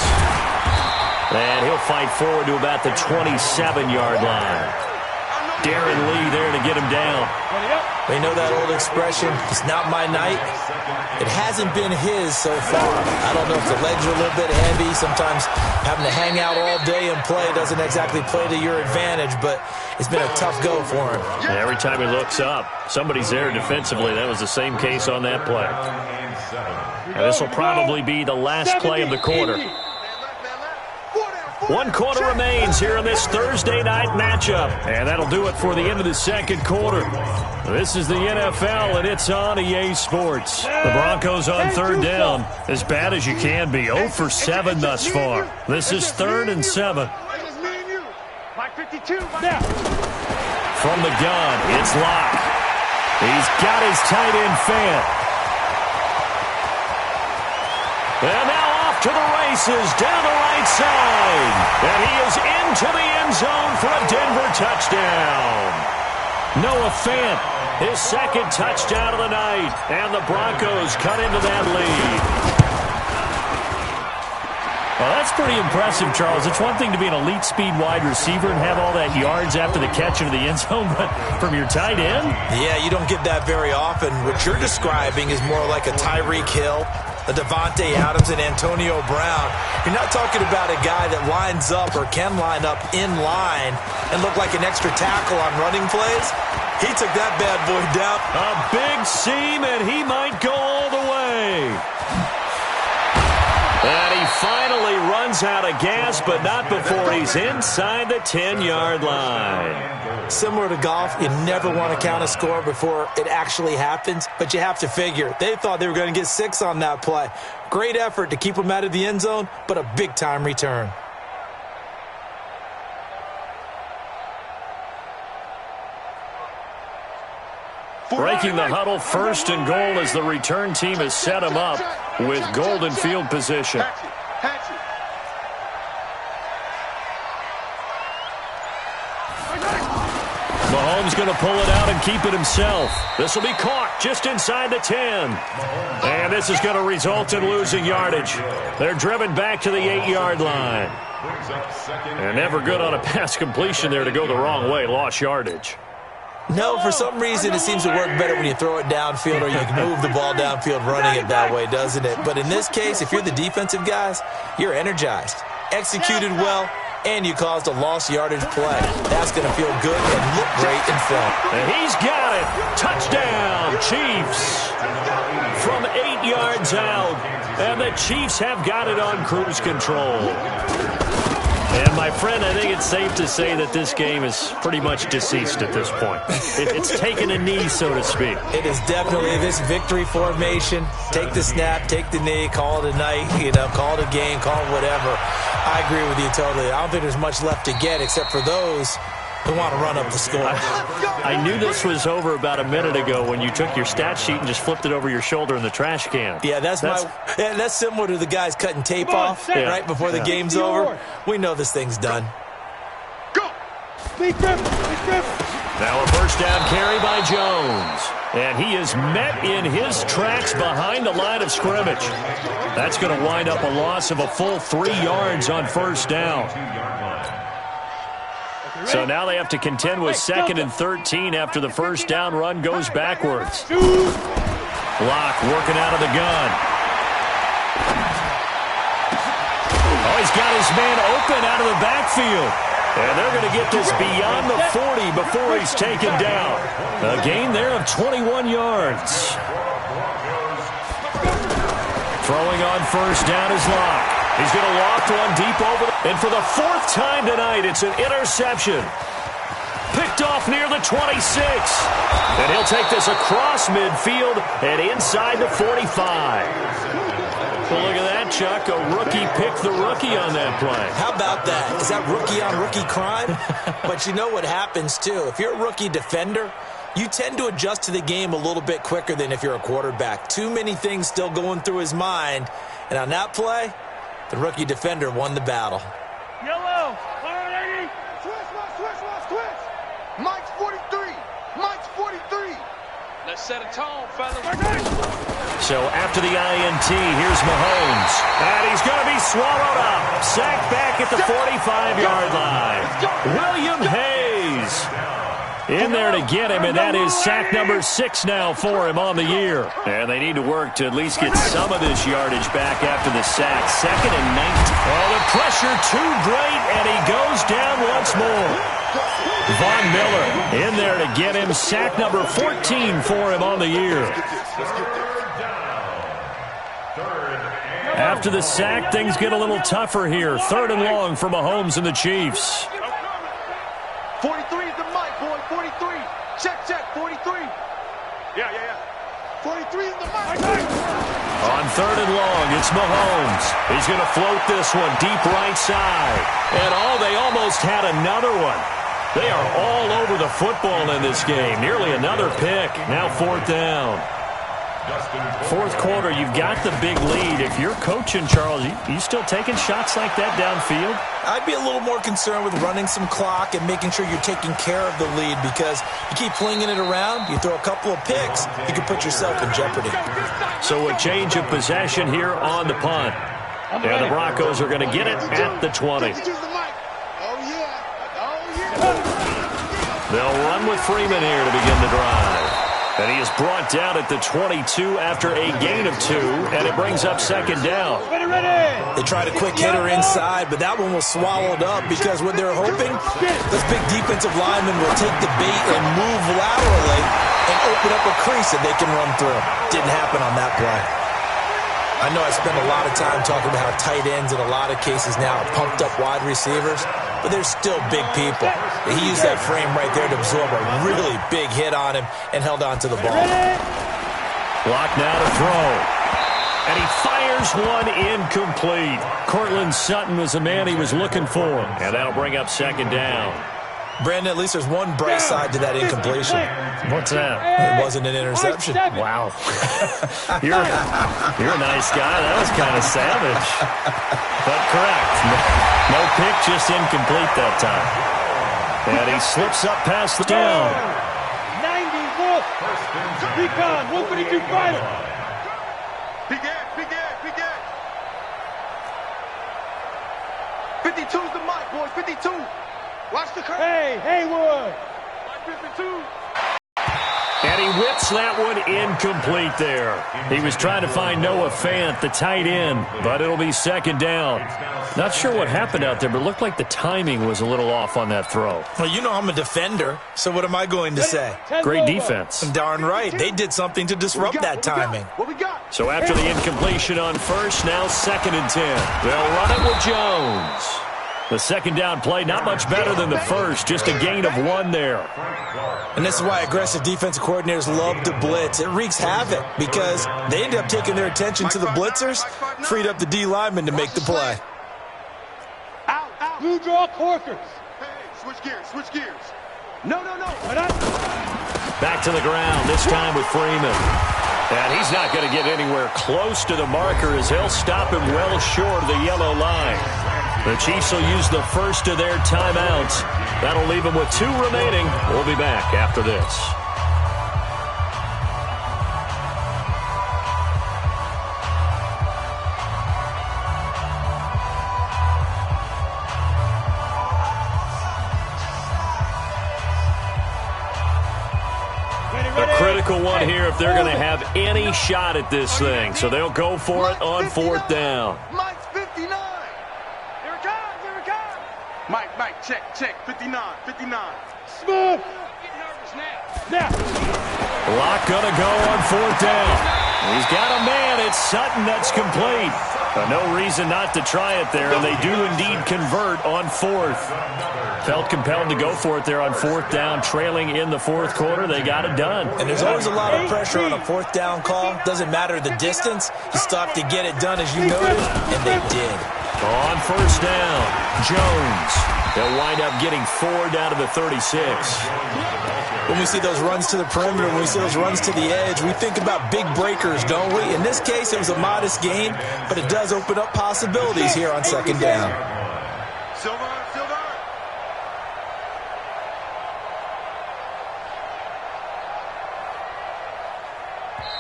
And he'll fight forward to about the 27-yard line. Darren Lee there to get him down. They know that old expression, it's not my night. It hasn't been his so far. I don't know if the legs are a little bit heavy. Sometimes having to hang out all day and play doesn't exactly play to your advantage, but it's been a tough go for him. And every time he looks up, somebody's there defensively. That was the same case on that play. And this will probably be the last play of the quarter. 1 quarter remains here in this Thursday night matchup. And that'll do it for the end of the 2nd quarter. This is the NFL, and it's on EA Sports. The Broncos on 3rd down. As bad as you can be. 0 for 7 thus far. This is 3rd and 7. Mike 52. From the gun, it's Locke. He's got his tight end fan. And now off to the races down the right side. And he is into the end zone for a Denver touchdown. Noah Fant, his 2nd touchdown of the night. And the Broncos cut into that lead. Well, that's pretty impressive, Charles. It's one thing to be an elite speed wide receiver and have all that yards after the catch into the end zone, but from your tight end? Yeah, you don't get that very often. What you're describing is more like a Tyreek Hill, a Devontae Adams, and Antonio Brown. You're not talking about a guy that lines up or can line up in line and look like an extra tackle on running plays. He took that bad boy down. A big seam, and he might go all the way. And he finally runs out of gas, but not before he's inside the 10-yard line. Similar to golf, you never want to count a score before it actually happens, but you have to figure. They thought they were going to get 6 on that play. Great effort to keep them out of the end zone, but a big-time return. Breaking the huddle, 1st and goal as the return team has set him up with golden field position. Mahomes going to pull it out and keep it himself. This will be caught just inside the 10. And this is going to result in losing yardage. They're driven back to the 8-yard line. And never good on a pass completion there to go the wrong way. Lost yardage. No, for some reason it seems to work better when you throw it downfield or you can move the ball downfield running it that way, doesn't it? But in this case, if you're the defensive guys, you're energized. Executed well, and you caused a lost yardage play. That's going to feel good and look great in film. And he's got it. Touchdown, Chiefs. From 8 yards out. And the Chiefs have got it on cruise control. And, my friend, I think it's safe to say that this game is pretty much deceased at this point. It's taken a knee, so to speak. It is definitely this victory formation. Take the snap, take the knee, call it a night, call it a game, call it whatever. I agree with you totally. I don't think there's much left to get except for those who want to run up the score. I knew this was over about a minute ago when you took your stat sheet and just flipped it over your shoulder in the trash can. Yeah, that's similar to the guys cutting tape off right before the game's over. We know this thing's done. Go! Now a first down carry by Jones. And he is met in his tracks behind the line of scrimmage. That's going to wind up a loss of a full 3 yards on first down. So now they have to contend with 2nd and 13 after the first down run goes backwards. Block working out of the gun. Oh, he's got his man open out of the backfield. And they're going to get this beyond the 40 before he's taken down. A gain there of 21 yards. Throwing on first down is Locke. He's going to loft one deep over. And for the 4th time tonight, it's an interception. Picked off near the 26. And he'll take this across midfield and inside the 45. Well, look at that, Chuck. A rookie picked the rookie on that play. How about that? Is that rookie-on-rookie crime? But you know what happens, too. If you're a rookie defender, you tend to adjust to the game a little bit quicker than if you're a quarterback. Too many things still going through his mind. And on that play, the rookie defender won the battle. Yellow. Switch. Mike's 43. Mike's 43. Let's set a tone, fellas. So after the INT, here's Mahomes. And he's going to be swallowed up. Sacked back at the 45-yard line. William Hayes in there to get him, and that is sack number 6 now for him on the year. And they need to work to at least get some of this yardage back after the sack. 2nd and 19. Oh, the pressure too great, and he goes down once more. Von Miller in there to get him. Sack number 14 for him on the year. After the sack, things get a little tougher here. 3rd and long for Mahomes and the Chiefs. 43 is the mic, boy. 43. Check. 43. Yeah. 43 is the mic. On 3rd and long, it's Mahomes. He's going to float this one deep right side. And they almost had another one. They are all over the football in this game. Nearly another pick. Now 4th down. 4th quarter, you've got the big lead. If you're coaching, Charles, you still taking shots like that downfield? I'd be a little more concerned with running some clock and making sure you're taking care of the lead, because you keep flinging it around, you throw a couple of picks, you can put yourself in jeopardy. So a change of possession here on the punt. And the Broncos are going to get it at the 20. They'll run with Freeman here to begin the drive. And he is brought down at the 22 after a gain of 2, and it brings up 2nd down. They tried a quick hitter inside, but that one was swallowed up because what they're hoping, this big defensive lineman will take the bait and move laterally and open up a crease that they can run through. Didn't happen on that play. I know I spend a lot of time talking about how tight ends in a lot of cases now are pumped up wide receivers, but they're still big people. He used that frame right there to absorb a really big hit on him and held on to the ball. Block now to throw. And he fires one incomplete. Cortland Sutton was the man he was looking for. And that'll bring up 2nd down. Brandon, at least there's one bright side to that incompletion. What's that? It wasn't an interception. Wow. You're a nice guy. That was kind of savage. But correct. No pick, just incomplete that time. And he slips up past the down. 90 wolf. Recon, 152 fighter. Big Ed. 52's the mic, boys. 52. Watch the curve. Hey, Haywood. 52. And And he whips that one incomplete there. He was trying to find Noah Fant, the tight end, but it'll be second down. Not sure what happened out there, but it looked like the timing was a little off on that throw. Well, you know I'm a defender, so what am I going to say? Great defense. Darn right. They did something to disrupt that timing. So after the incompletion on first, now 2nd and 10. They'll run it with Jones. The second down play, not much better than the first, just a gain of 1 there. And this is why aggressive defensive coordinators love to blitz. It wreaks havoc because they end up taking their attention to the blitzers, freed up the D lineman to make the play. Blue draw Corkers. Switch gears. No. Back to the ground, this time with Freeman. And he's not going to get anywhere close to the marker as he'll stop him well short of the yellow line. The Chiefs will use the first of their timeouts. That'll leave them with 2 remaining. We'll be back after this. A critical one here if they're going to have any shot at this thing. So they'll go for it on 4th down. Mike's 59. Here it comes. Mike, check. 59. Smooth. Now. Lock going to go on 4th down. He's got a man. It's Sutton that's complete. No reason not to try it there, and they do indeed convert on 4th. Felt compelled to go for it there on 4th down, trailing in the 4th quarter. They got it done. And there's always a lot of pressure on a 4th down call. Doesn't matter the distance. You stop to get it done, as you noted, and they did. On 1st down, Jones. They'll wind up getting 4 down to the 36. When we see those runs to the perimeter, when we see those runs to the edge, we think about big breakers, don't we? In this case, it was a modest gain, but it does open up possibilities here on 2nd down. Silver.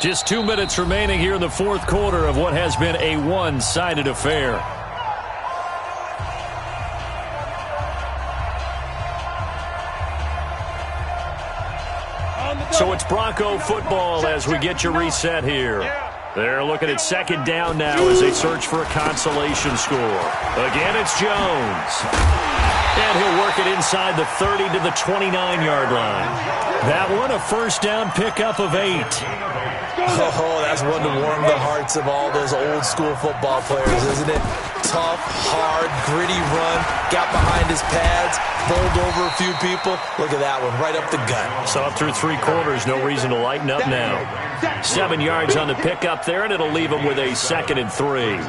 Just 2 minutes remaining here in the 4th quarter of what has been a one-sided affair. So it's Bronco football as we get you reset here. They're looking at 2nd down now as they search for a consolation score. Again, it's Jones. And he'll work it inside the 30 to the 29-yard line. That one, a 1st down pickup of 8. Oh, that's one to warm the hearts of all those old school football players, isn't it? Tough, hard, gritty run, got behind his pads, bowled over a few people. Look at that one, right up the gut. Saw it through 3 quarters, no reason to lighten up now. 7 yards on the pickup there, and it'll leave him with a 2nd and 3.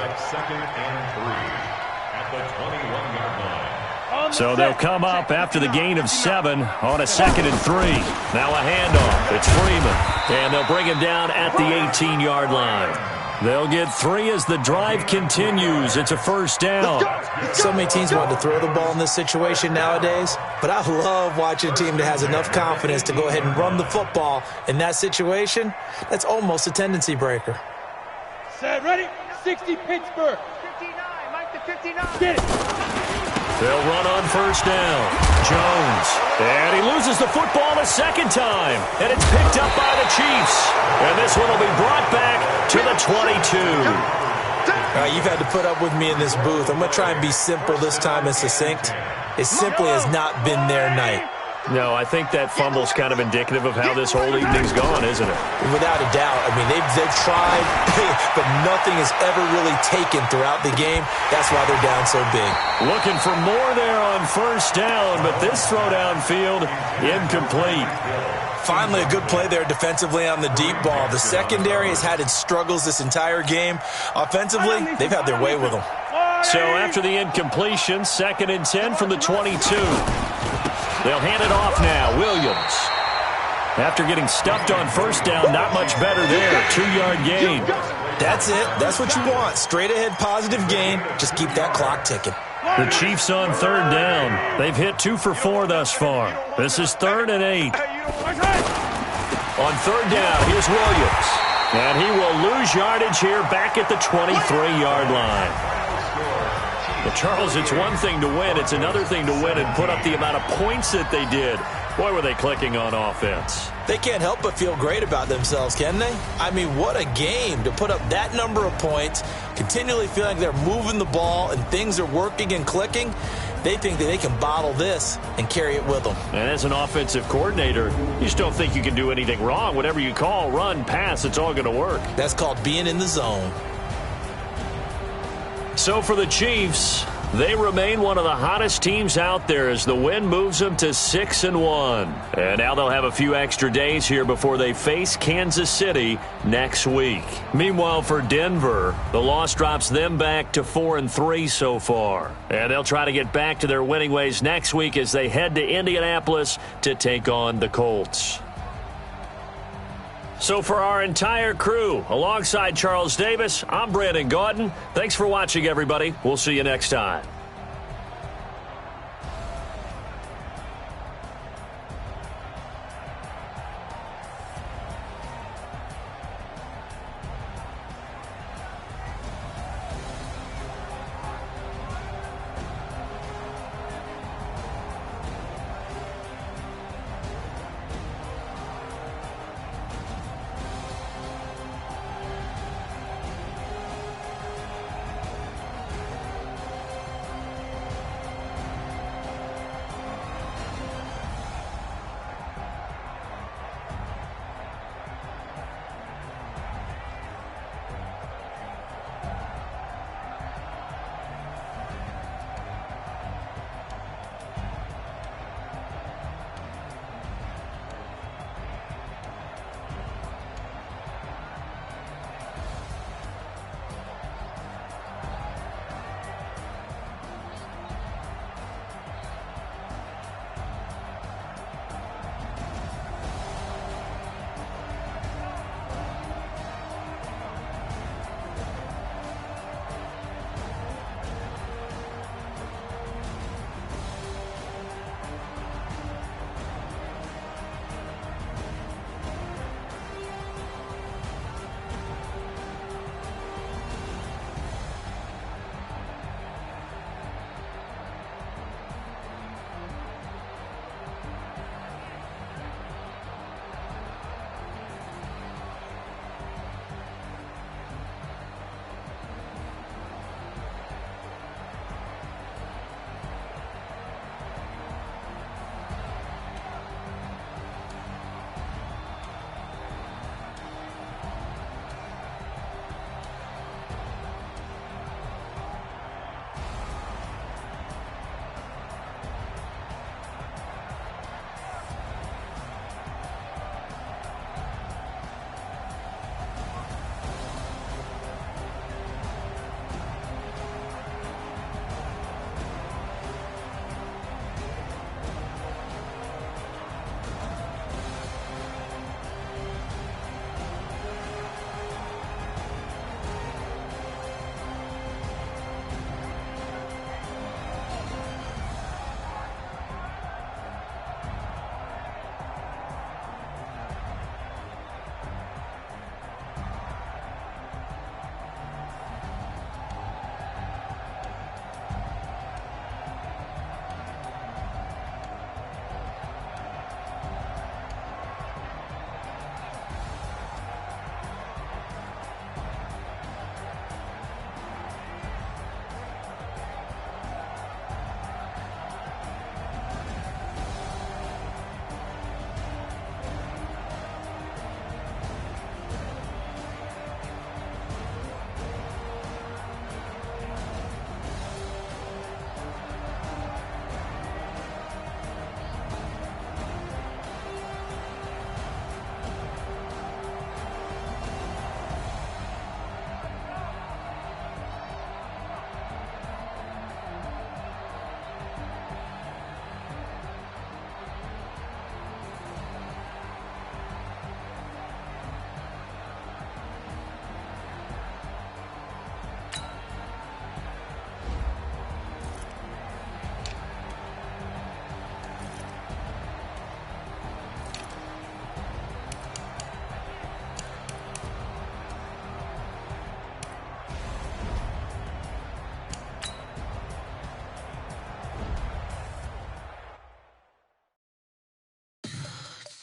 So they'll come up after the gain of 7 on a 2nd and 3. Now a handoff. It's Freeman. And they'll bring him down at the 18-yard line. They'll get 3 as the drive continues. It's a 1st down. So many teams want to throw the ball in this situation nowadays, but I love watching a team that has enough confidence to go ahead and run the football. In that situation, that's almost a tendency breaker. Set, ready? 60 Pittsburgh. 59, Mike the 59. Get it. They'll run on 1st down. Jones. And he loses the football a 2nd time. And it's picked up by the Chiefs. And this one will be brought back to the 22. You've had to put up with me in this booth. I'm going to try and be simple this time and succinct. It simply has not been their night. No, I think that fumble's kind of indicative of how this whole evening's gone, isn't it? Without a doubt. I mean, they've tried, but nothing has ever really taken throughout the game. That's why they're down so big. Looking for more there on 1st down, but this throw downfield, incomplete. Finally, a good play there defensively on the deep ball. The secondary has had its struggles this entire game. Offensively, they've had their way with them. So after the incompletion, 2nd and 10 from the 22. They'll hand it off now. Williams. After getting stuffed on 1st down, not much better there. 2-yard gain. That's it. That's what you want. Straight ahead positive gain. Just keep that clock ticking. The Chiefs on 3rd down. They've hit 2 for 4 thus far. This is 3rd and 8. On 3rd down, here's Williams. And he will lose yardage here back at the 23-yard line. But Charles, it's one thing to win. It's another thing to win and put up the amount of points that they did. Boy, were they clicking on offense. They can't help but feel great about themselves, can they? I mean, what a game to put up that number of points, continually feeling like they're moving the ball and things are working and clicking. They think that they can bottle this and carry it with them. And as an offensive coordinator, you just don't think you can do anything wrong. Whatever you call, run, pass, it's all going to work. That's called being in the zone. So for the Chiefs, they remain one of the hottest teams out there as the win moves them to 6-1. And now they'll have a few extra days here before they face Kansas City next week. Meanwhile, for Denver, the loss drops them back to 4-3 so far. And they'll try to get back to their winning ways next week as they head to Indianapolis to take on the Colts. So for our entire crew, alongside Charles Davis, I'm Brandon Gaudin. Thanks for watching, everybody. We'll see you next time.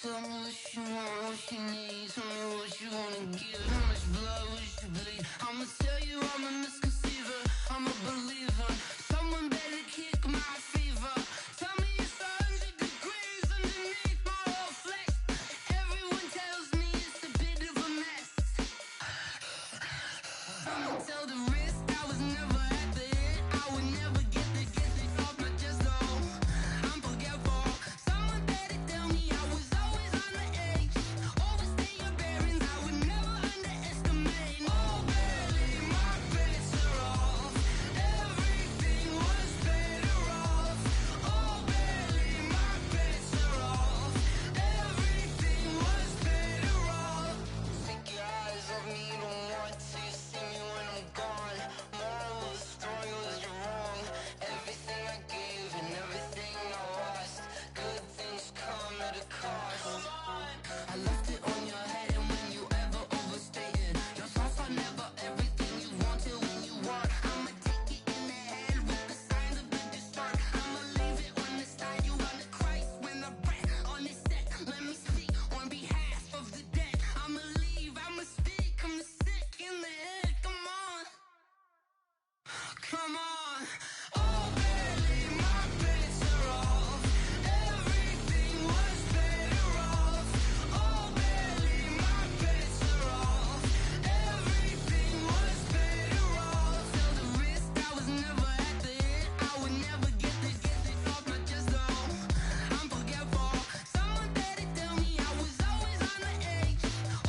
Tell me what you want, what you need. Tell me what you wanna give. How much blood would you bleed? I'ma tell you I'm a misconceiver. I'm a believer. Someone better kick my fever. Tell me it's 100 degrees underneath my whole flesh. Everyone tells me it's a bit of a mess. I'ma tell the risk I was never at the hit. I would never get it off my chest though. I'm forgetful. Someone better tell me I was always on the edge. Overstay your bearings, I would never underestimate. Oh baby, my bets are off. Everything was better off. Oh baby, my bets are off. Everything was better off. Take your eyes off me, don't want to see me when I'm gone. Moral of the story was you're wrong. Everything I gave and everything I lost. Good things come at a cost. I left it on your head, and when you ever overstated, your thoughts are never everything you wanted when you want. I'ma take it in the head with the signs of the destruct. I'ma leave it on the side. You on the Christ when I breath on this set. Let me speak on behalf of the dead. I'ma leave, I'ma speak. I'm sick in the head. Come on, come on. Oh baby, my bets are off. Everything was better off. Oh baby, my bets are off. Everything was better off. Tell the risk I was never at the hit. I would never get it off my chest though. I'm forgetful. Someone better tell me I was always on the edge.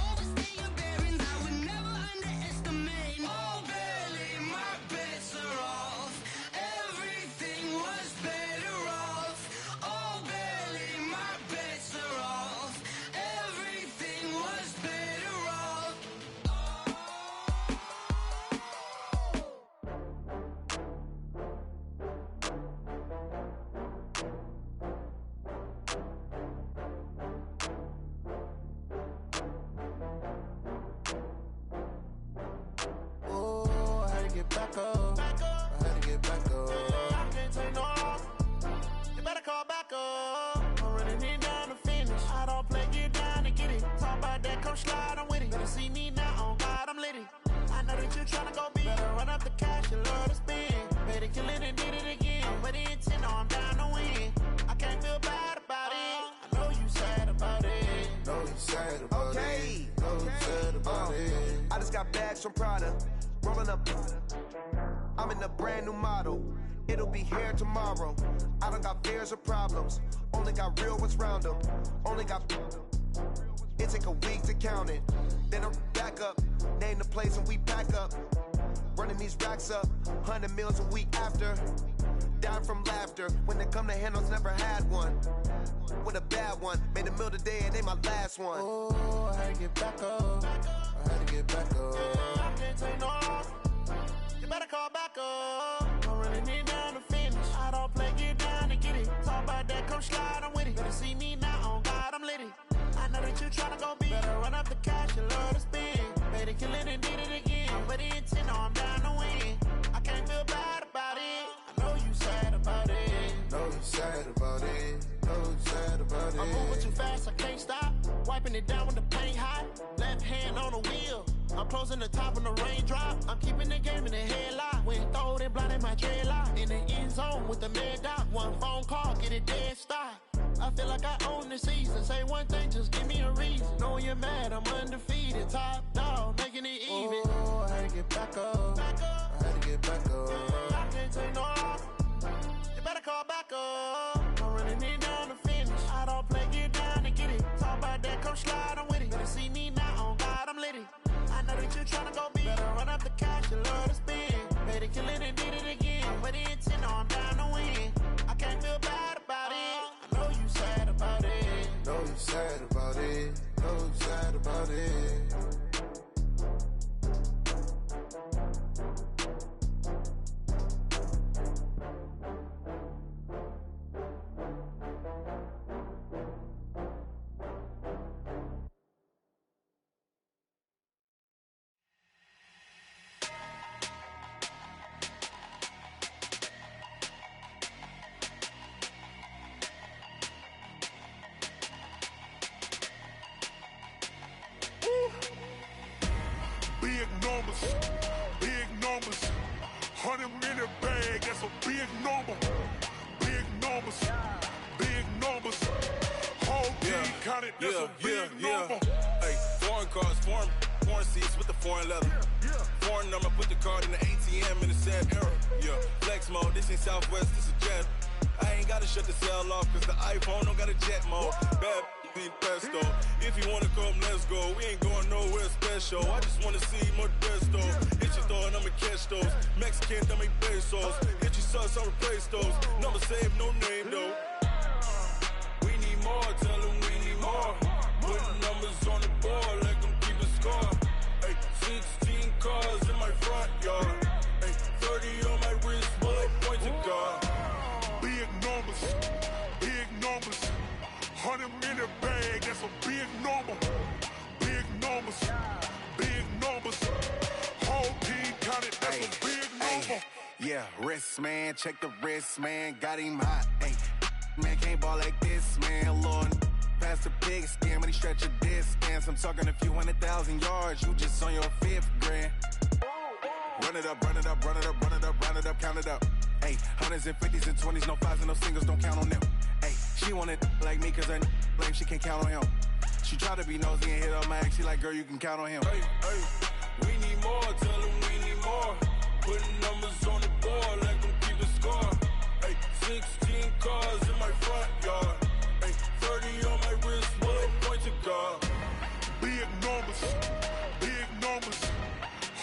Overstay your bearings, I would never underestimate. Oh baby, my bets are off. Everything was better off. Oh baby, my bets are off. Everything was better off. Oh, I had to get back up. I had to get back up. I can't take no loss. You better call back up. I'm running it down to finish. I don't play, get down to get it. Talk about that, come slide, I'm with it. Better see me now, on God, I'm litty. I know that you tryna go big. Better run up the cash, you love to spend. Better kill it and did it again. But the intent, no, I'm down to win. I can't feel bad about it. I know you sad about it. Know you sad about it. Know you sad about it. I just got bags from Prada, rolling up. I'm in a brand new model. It'll be here tomorrow. I don't got fears or problems. Only got real ones round them. Only got. It take a week to count it. Then I'm back up. Name the place and we pack up. Running these racks up. 100 meals a week after. Dying from laughter. When they come to handles, never had one. With a bad one. Made a meal today and they my last one. Oh, I had to get back up. I had to get back up. I can't take no loss. You better call back up. I'm running it down to finish. I don't play, get down to get it. Talk about that, come slide, I'm with it. Better see me now, on God, I'm litty. I know that you tryna go big. Better run up the cash, you love to spend. Better kill it and did it again. But the intent, no, I'm down to win. I can't feel bad about it. I know you sad about it. Know you sad about it. Know you sad about it. I'm moving too fast, I can't stop. Wiping it down when the paint hot. Left hand on the wheel. I'm closing the top when the raindrop. I'm keeping the game in the headlock. When throwed and blinded my dreadlock. In the end zone with the mad dot. One phone call, get it dead stop. I feel like I own the season. Say one thing, just give me a reason. Knowing you're mad, I'm undefeated. Top dog, making it even. Oh, I had to get back up. I had to get back up. I can't take no loss. You better call back up. I'm running it down to finish. I don't play, get down to get it. Talk about that, come slide, I'm with it. Better see me now, on God, I'm litty. I know that you tryna go big. Better run up the cash, you love to spend. Better kill it and did it again. But the intent, no, I'm down to win. I can't feel bad about it. I know you sad about it. Know you sad about it. Know you sad about it. numbers, big numbers. 100 minute bag, that's a big number. Big numbers, big numbers. Whole team counted, that's a big number. Hey, foreign cars, foreign seats with the foreign leather. Foreign number, put the card in the ATM in the sad era. Yeah, flex mode, this ain't Southwest, this a jet. I ain't gotta shut the cell off, cause the iPhone don't got a jet mode. Bad ain't pesto. If you wanna come, let's go. We ain't going nowhere special. I just wanna see Modesto. Hit your thought, I'ma catch those. Mexican, I make pesos. Hit your sus, I'll replace those. Number saved, no name though. We need more, tell them we need more. Putting numbers on the board like I'm keeping score. Hey, 16 cars in my front yard. Hey, 30 on my wrist, bullet point to God. Big numbers, big numbers. 100 minute bag, that's a big number. Big numbers, big numbers. Whole team counted, that's a big number. Yeah, wrist man, check the wrist man, got him hot. Ay, man can't ball like this, man. Lord, past the pig skin, but he stretch a distance. I'm talking a few 100,000 yards, you just on your 5th grand. Run it up, run it up, run it up, run it up, run it up, count it up. Ay, hundreds and 50s and 20s, no 5s and no singles, don't count on them. Ay, she want it like me, cause her blame, she can't count on him. She try to be nosy and hit up my ex, she like, girl, you can count on him. Hey, hey, we need more, tell them we need more. Putting numbers on the board like I'm keeping score. Hey, 16 cars in my front yard. Hey, 30 on my wrist, bullet point to God. Big numbers, big numbers.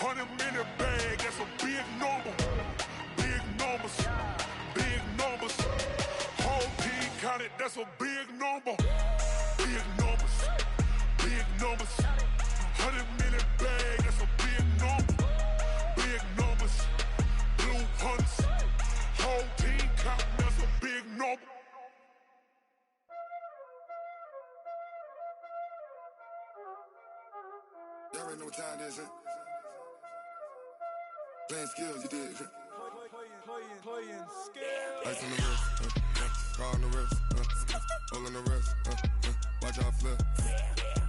100 minute bag, that's a big number. Big numbers, big numbers. Whole team counted, that's a big number. Big numbers, big numbers. 100 minute bag, that's a big number. Big numbers, blue hunts. Whole team counting, that's a big number. Y'all already know what time it is, huh? Playing skills, you did. Playing skills. Ice on the wrist, car on the wrist, hole on the wrist, watch out flip,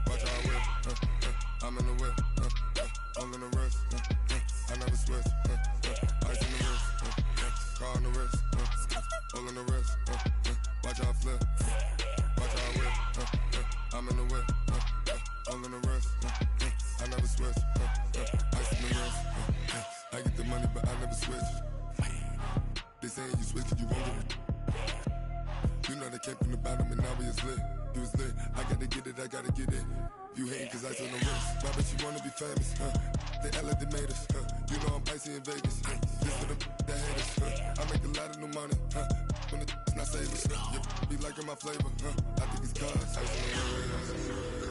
watch out whip, I'm in the whip, hole in the wrist, I never switch, ice on the wrist, car on the wrist, hole in the wrist, watch out flip, watch out whip, I'm in the whip, hole in the wrist, I never switch, ice on the wrist, I get the money but I never switch. They saying you switch and you won't get it. You know they came from the bottom and now we is lit. You was lit, I gotta get it, I gotta get it. You hating cause ice on the wrist. Why bet you wanna be famous, They LA they made us, You know I'm icy in Vegas, This for the that hate us, I make a lot of new money, When it's not savers, You be liking my flavor, I think it's cause ice on the wrist,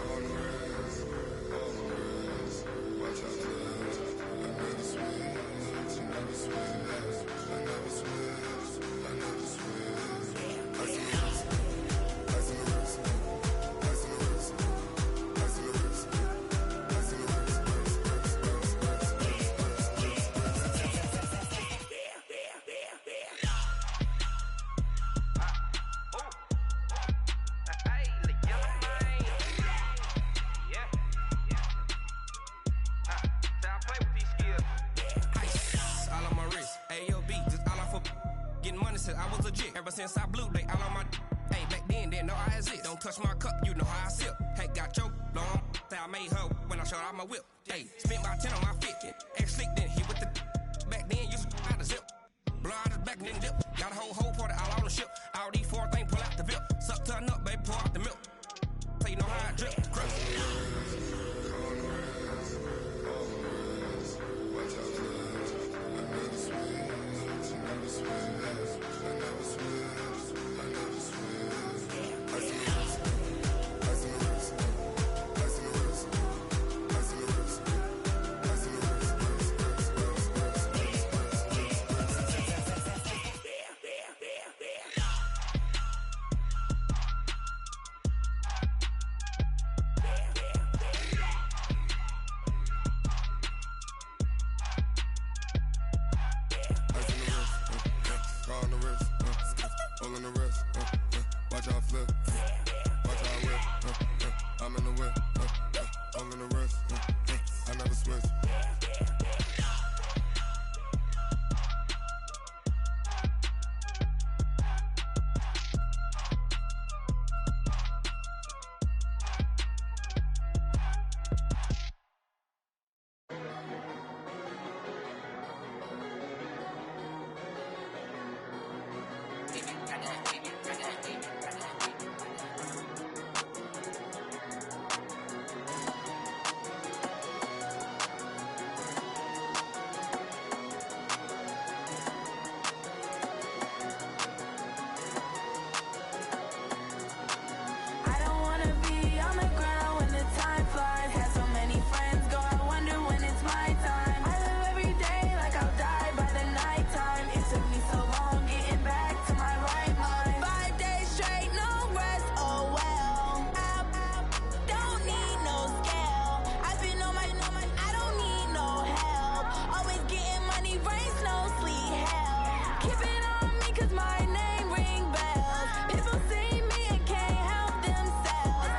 on the wrist, on the wrist. Watch out for this, I never switch, you never switch. I never switch, I never switch. Ice on the wrist, ice on the wrist, ice on the wrist, ice on the wrist, ice on the wrist, I was legit. Ever since I blew, they all on my hey, back then, didn't know I exist. Don't touch my cup, you know how I sip. Hey, got your long, say I made her when I showed out my whip. Hey, spent my 10 on my fit. Ex slick, then hit with the back then, used to out the zip. Blow out his back, then dip. Got a whole party all on the ship. All these 4 things, pull out the VIP. Suck to a nut, baby, pour out the milk. So you know how I drip. I never switch. I don't wanna be on the ground when the time flies. Had so many friends go, I wonder when it's my time. I live every day like I'll die by the nighttime. It took me so long getting back to my right mind. 5 days straight, no rest, oh well. I don't need no scale. I've been on my, I don't need no help. Always getting money, rain, snow, sleet, hell. Keep it on me 'cause my name ring bells. People see me and can't help themselves.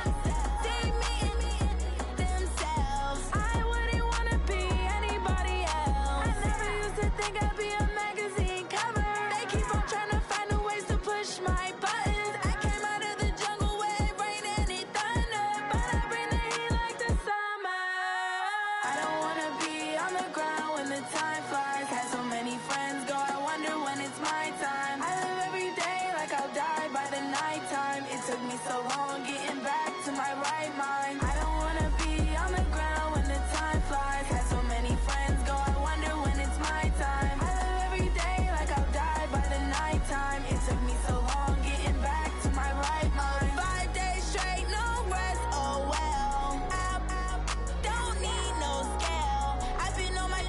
See me and themselves. I wouldn't wanna be anybody else. I never used to think I'd be a magazine cover. They keep on trying to find new ways to push my buttons. I came out of the jungle where it rained and it thundered, but I bring the heat like the summer. I don't wanna be on the ground when the time flies. Had so many friends go, I wonder when it's my time. I live every day like I'll die by the nighttime. It took me so long getting back to my right mind. I don't wanna be on the ground when the time flies. Had so many friends go, I wonder when it's my time. I live every day like I'll die by the nighttime. It took me so long getting back to my right mind. 5 days straight, no rest, oh well. I don't need no scale. I've been on my,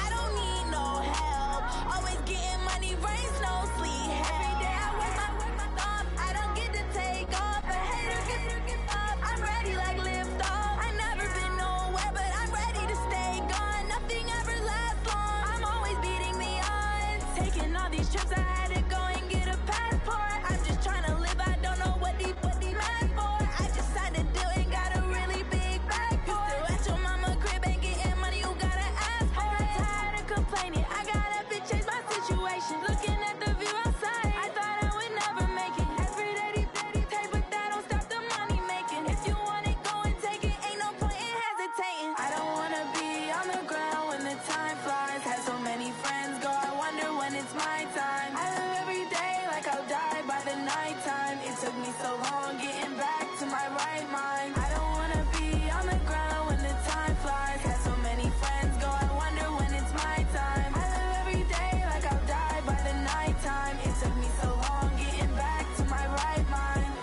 I don't need no help. Always getting money, rain, snow, sleet, hell. Every day I work my thumb. I don't get to take off. A hater get up. I'm ready like lift off. I never been nowhere, but I'm ready to stay gone. Nothing ever lasts long. I'm always beating the odds. Taking all these trips, I had to go and get a passport. I'm just trying to live. I don't know what these mad for. I just signed a deal and got a really big bag for it. Still at your mama crib and getting money, you gotta ask for it. Tired of complaining, I got up and changed my situation. Looking at the view outside, I thought I would never make it. Every day they take, but that don't stop the money making. If you want it, go and take it. Ain't no point in hesitating. I don't wanna be on the ground when the time flies. Had so many friends go, I wonder when it's my time. I live every day like I'll die by the nighttime. It took me so long getting back to my right mind. I don't wanna be on the ground when the time flies. Had so many friends go, I wonder when it's my time. I live every day like I'll die by the nighttime. It took me so long getting back to my right mind.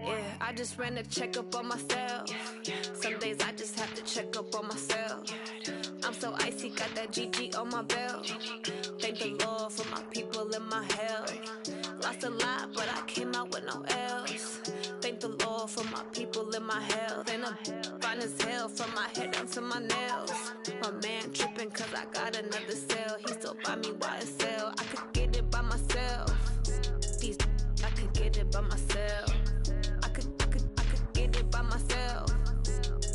Yeah, I just ran a checkup on myself. Some days I just have to check up on myself. I'm so icy, got that GG on my belt. Thank the Lord for my people and my health. Lost a lot, but I came out with no else. Thank the Lord for my people and my health. And I'm fine as hell from my head down to my nails. My man tripping cause I got another cell. He still buy me YSL. I could get it by myself. These I could get it by myself. I could get it by myself.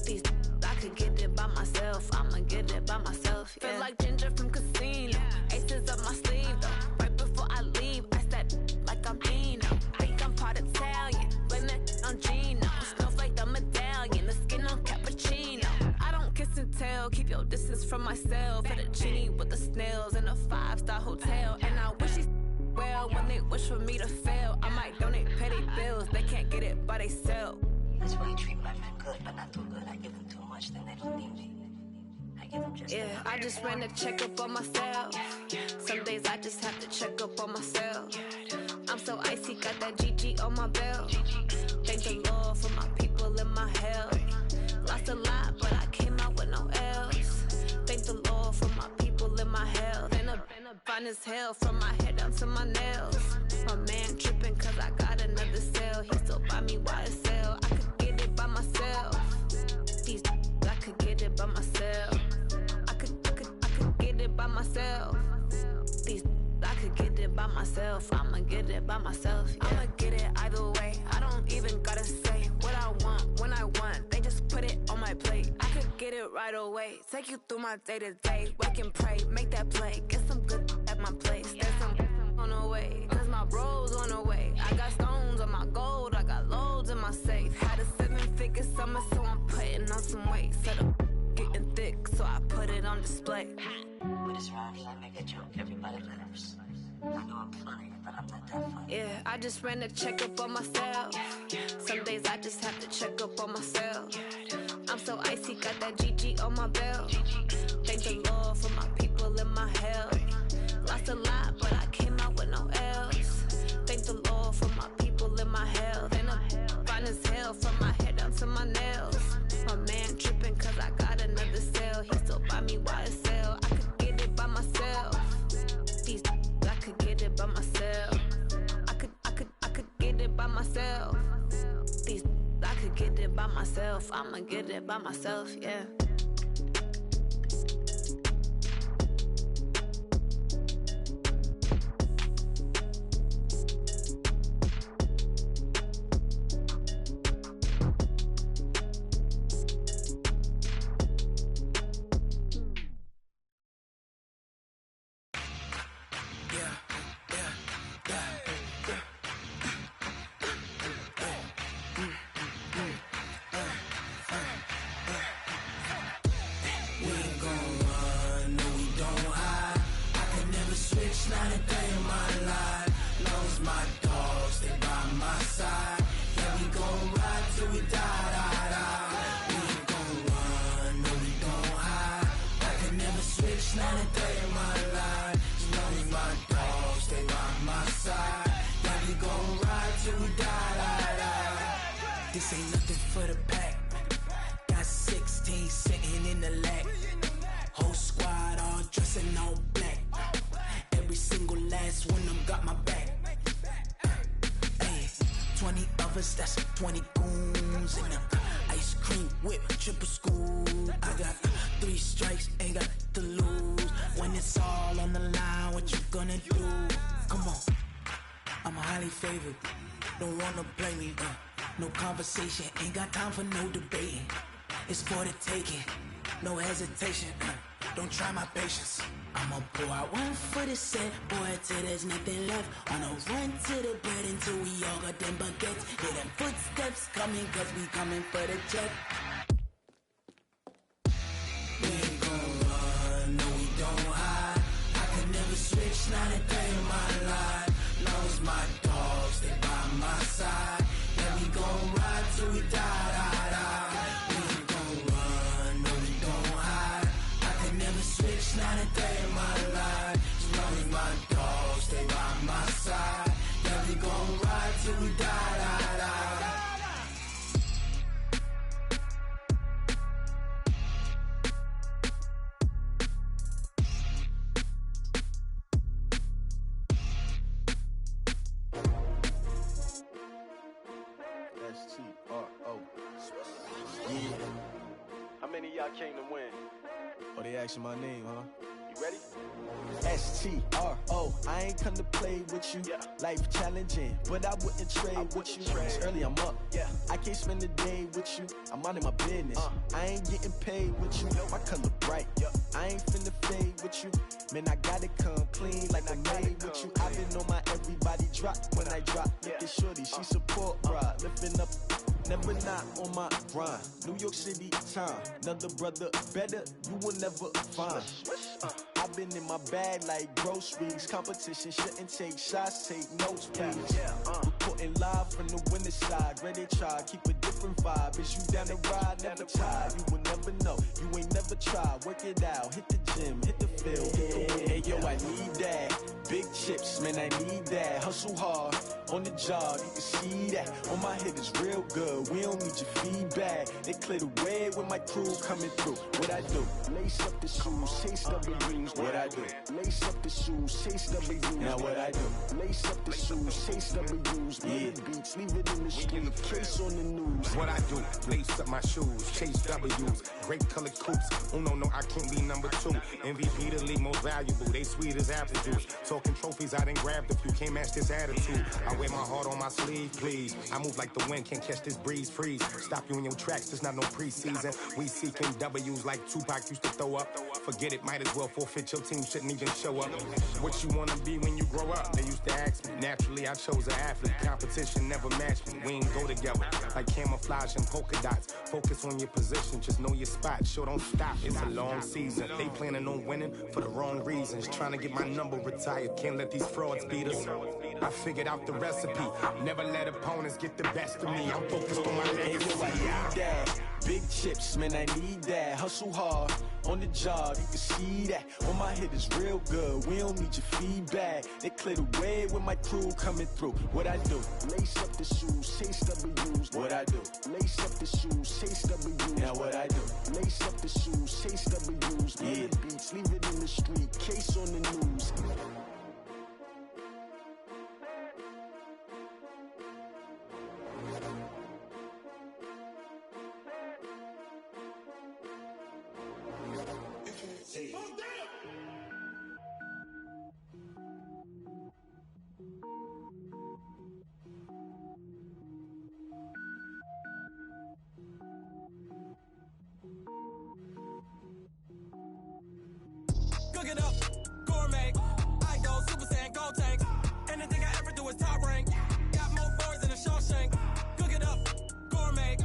These I could get it by myself. I'ma get it by myself. Yeah. Feel like Ginger from Casino. Aces up my sleeve though. Right before I leave, I step like I'm Eno. Think I'm part Italian. Blame it on Gino. Smells like the medallion. The skin on cappuccino. I don't kiss and tell. Keep your distance from myself. Fettuccine with the snails in a 5-star hotel. And I wish she well when they wish for me to fail. I might donate petty bills. They can't get it by they self. That's why you treat my man good, but not too good. I give them too much, then they don't need me. I give them just yeah, I just ran a checkup on myself. Some days I just have to check up on myself. I'm so icy, got that GG on my belt. Thank the Lord for my people and my health. Lost a lot, but I came out with no else. Thank the Lord for my people and my health. And I'm fine as hell from my head down to my nails. My man tripping cause I got another cell. He still buy me YSL. I could get it by myself. These I could get it by myself. myself. I'ma get it by myself. Yeah. I'ma get it either way. I don't even gotta say what I want when I want. They just put it on my plate. I could get it right away. Take you through my day to day. Wake and pray, make that play. Get some good at my place. There's some on the way, cause my bro's on the way. I got stones on my gold, I got loads in my safe. Had a 7-figure summer, so I'm putting on some weight. Said I'm getting thick, so I put it on display. With this round here, I make a joke, everybody laughs. I know I'm funny, but I'm not that funny. Yeah, I just ran a checkup on myself. Some days I just have to check up on myself. I'm so icy, got that GG on my belt. Thank the Lord for my people in my health. Lost a lot, but I came out with no else. Thank the Lord for my people in my health. And I'm fine as hell from my head down to my nails. My man tripping cause I got another sale. He still buy me YSL. I could get it by myself. These I could get it by myself. I could get it by myself. These I could get it by myself. I'ma get it by myself, yeah. This ain't nothing for the pack. Got 16 sitting in the lap. Whole squad all dressing all black. Every single last one of them got my back. Hey, 20 of us, that's 20 goons in them. Ice cream whip, triple school. I got 3 strikes, ain't got to lose. When it's all on the line, what you gonna do? Come on, I'm highly favored. Don't wanna play me, no conversation, ain't got time for no debating. It's for the taking, no hesitation. Don't try my patience. I'ma pour out one for the set, boy, till there's nothing left. On a run to the bread until we all got them baguettes. Hear them footsteps coming, cause we coming for the check. We ain't gon' run, no we don't hide. I could never switch, not a day in my life. Long as my dogs, they by my side. Yeah, we gon' ride till we die, die, die. We ain't gon' run, no we don't hide. I could never switch, not a day in my life. As long as my dogs, they by my side. Yeah, we gon' ride till we die, die, die. S-T-R-O. Yeah. How many of y'all came to win? Oh, they asking my name, huh? You ready? S-T-R-O. I ain't come to play with you. Yeah. Life challenging, but I wouldn't trade with you. It's early, I'm up. Yeah. I can't spend the day with you. I'm minding my business. I ain't getting paid with you. My color bright. I ain't finna fade with you. Man, I gotta come clean like I made with you. I've been on my everybody drop when I drop. Look at shorty, she support ride. Lifting up, never not on my grind. New York City time, another brother better, you will never find. I've been in my bag like groceries. Competition shouldn't take shots, take notes, please. Reporting live from the winter side. Ready to try, keep a different vibe. Is you down the ride, never tired. You will never know, you ain't never tried. Work it out, hit the gym, hit the field, hit the wind. Hey yo, I need that. Big chips, man, I need that. Hustle hard, on the job, you can see that. On my head is real good, we don't need your feedback. They clear the way with my crew coming through. What I do? Lace up the shoes, chase W's. What I do? Lace up the shoes, chase W's. Now what I do? Lace up the shoes, chase W's. Yeah, beats, leave it in the street, case on the news. What I do, lace up my shoes, chase W's, grape colored coops. Uno, no, I can't be number 2. MVP the league most valuable, they sweet as apple juice. Talking trophies, I done grabbed a few, can't match this attitude. I wear my heart on my sleeve, please. I move like the wind, can't catch this breeze, freeze. Stop you in your tracks, there's not no preseason. We seeking W's like Tupac used to throw up. Forget it, might as well forfeit, your team shouldn't even show up. What you wanna be when you grow up? They used to ask me. Naturally, I chose an athlete. Competition never matched me. We ain't go together like camouflage and polka dots. Focus on your position, just know your spot. Sure, don't stop. It's a long season. They planning on winning for the wrong reasons. Trying to get my number retired. Can't let these frauds beat us. I figured out the recipe. Never let opponents get the best of me. I'm focused on my legacy. I need that. Big chips, man, I need that. Hustle hard on the job, you can see that. On my hit is real good. We don't need your feedback. They clear the way with my crew coming through. What I do? Lace up the shoes, chase W's. What I do? Lace up the shoes, chase W's. Now what I do? Lace up the shoes, chase W's. Yeah, beats, leave it in the street, case on the news. Cook it up, gourmet. I go Super Saiyan, gold tank. Anything I ever do is top rank. Got more boys than a Shawshank. Cook it up, gourmet.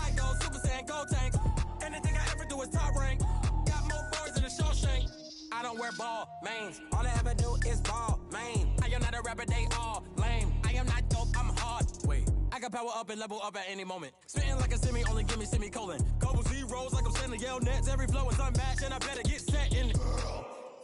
I go Super Saiyan, gold tank. Anything I ever do is top rank. Got more boys than a Shawshank. I don't wear ball mains. All I ever do is ball main. I am not a rapper, they all lame. I am not dope, I'm hard. Wait, I can power up and level up at any moment. Spitting like a semi, only give me semicolon. Couple zeros like I'm sending yell nets. Every flow is unmatched and I better get set in.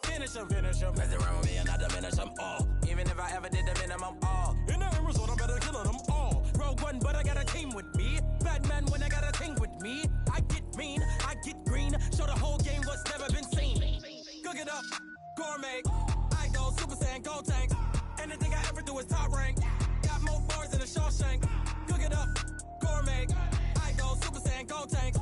Finish them. Mess around with me and I diminish them all. Even if I ever did the minimum all. In the end result, I better kill them all. Rogue One, but I got a team with me. Batman when I got a thing with me. I get mean, I get green. Show the whole game what's never been seen. Cook it up, gourmet. I go Super Saiyan, gold tank. Anything I ever do is top rank. Got more bars than a Shawshank. Cook it up, gourmet. I go Super Saiyan, gold tank.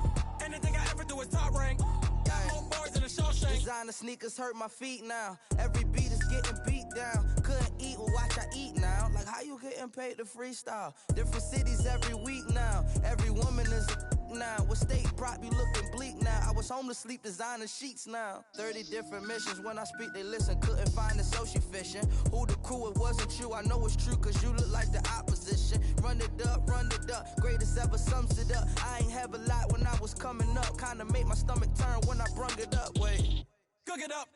Anything I ever do is top rank. Got more bars than a Shawshank. Designer sneakers hurt my feet now. Every beat is getting beat down. Couldn't eat, well watch I eat now. Like how you getting paid to freestyle? Different cities every week now. Every woman is a now. What state prop you looking bleak now? I was home to sleep designer sheets now. 30 different missions. When I speak they listen. Couldn't find it so she fishing. Who the crew, it wasn't you. I know it's true cause you look like the opposition. Run it up. Greatest ever sums it up. I ain't have a lot when I was coming up. Kinda made my stomach turn when I brung it up. Wait. Cook it up,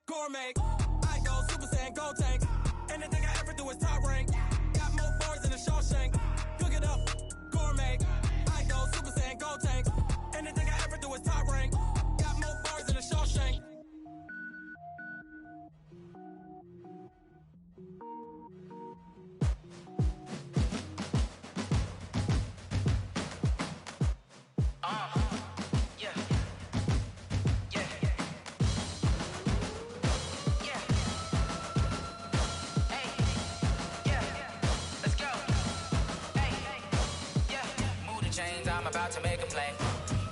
gourmet. I go Super Saiyan, gold tank. Anything I ever do is top rank. Got more bars than a Shawshank. Cook it up, gourmet. I go Super Saiyan, gold tank. Anything I ever do is top rank. Got more bars than a Shawshank. I'm about to make a play.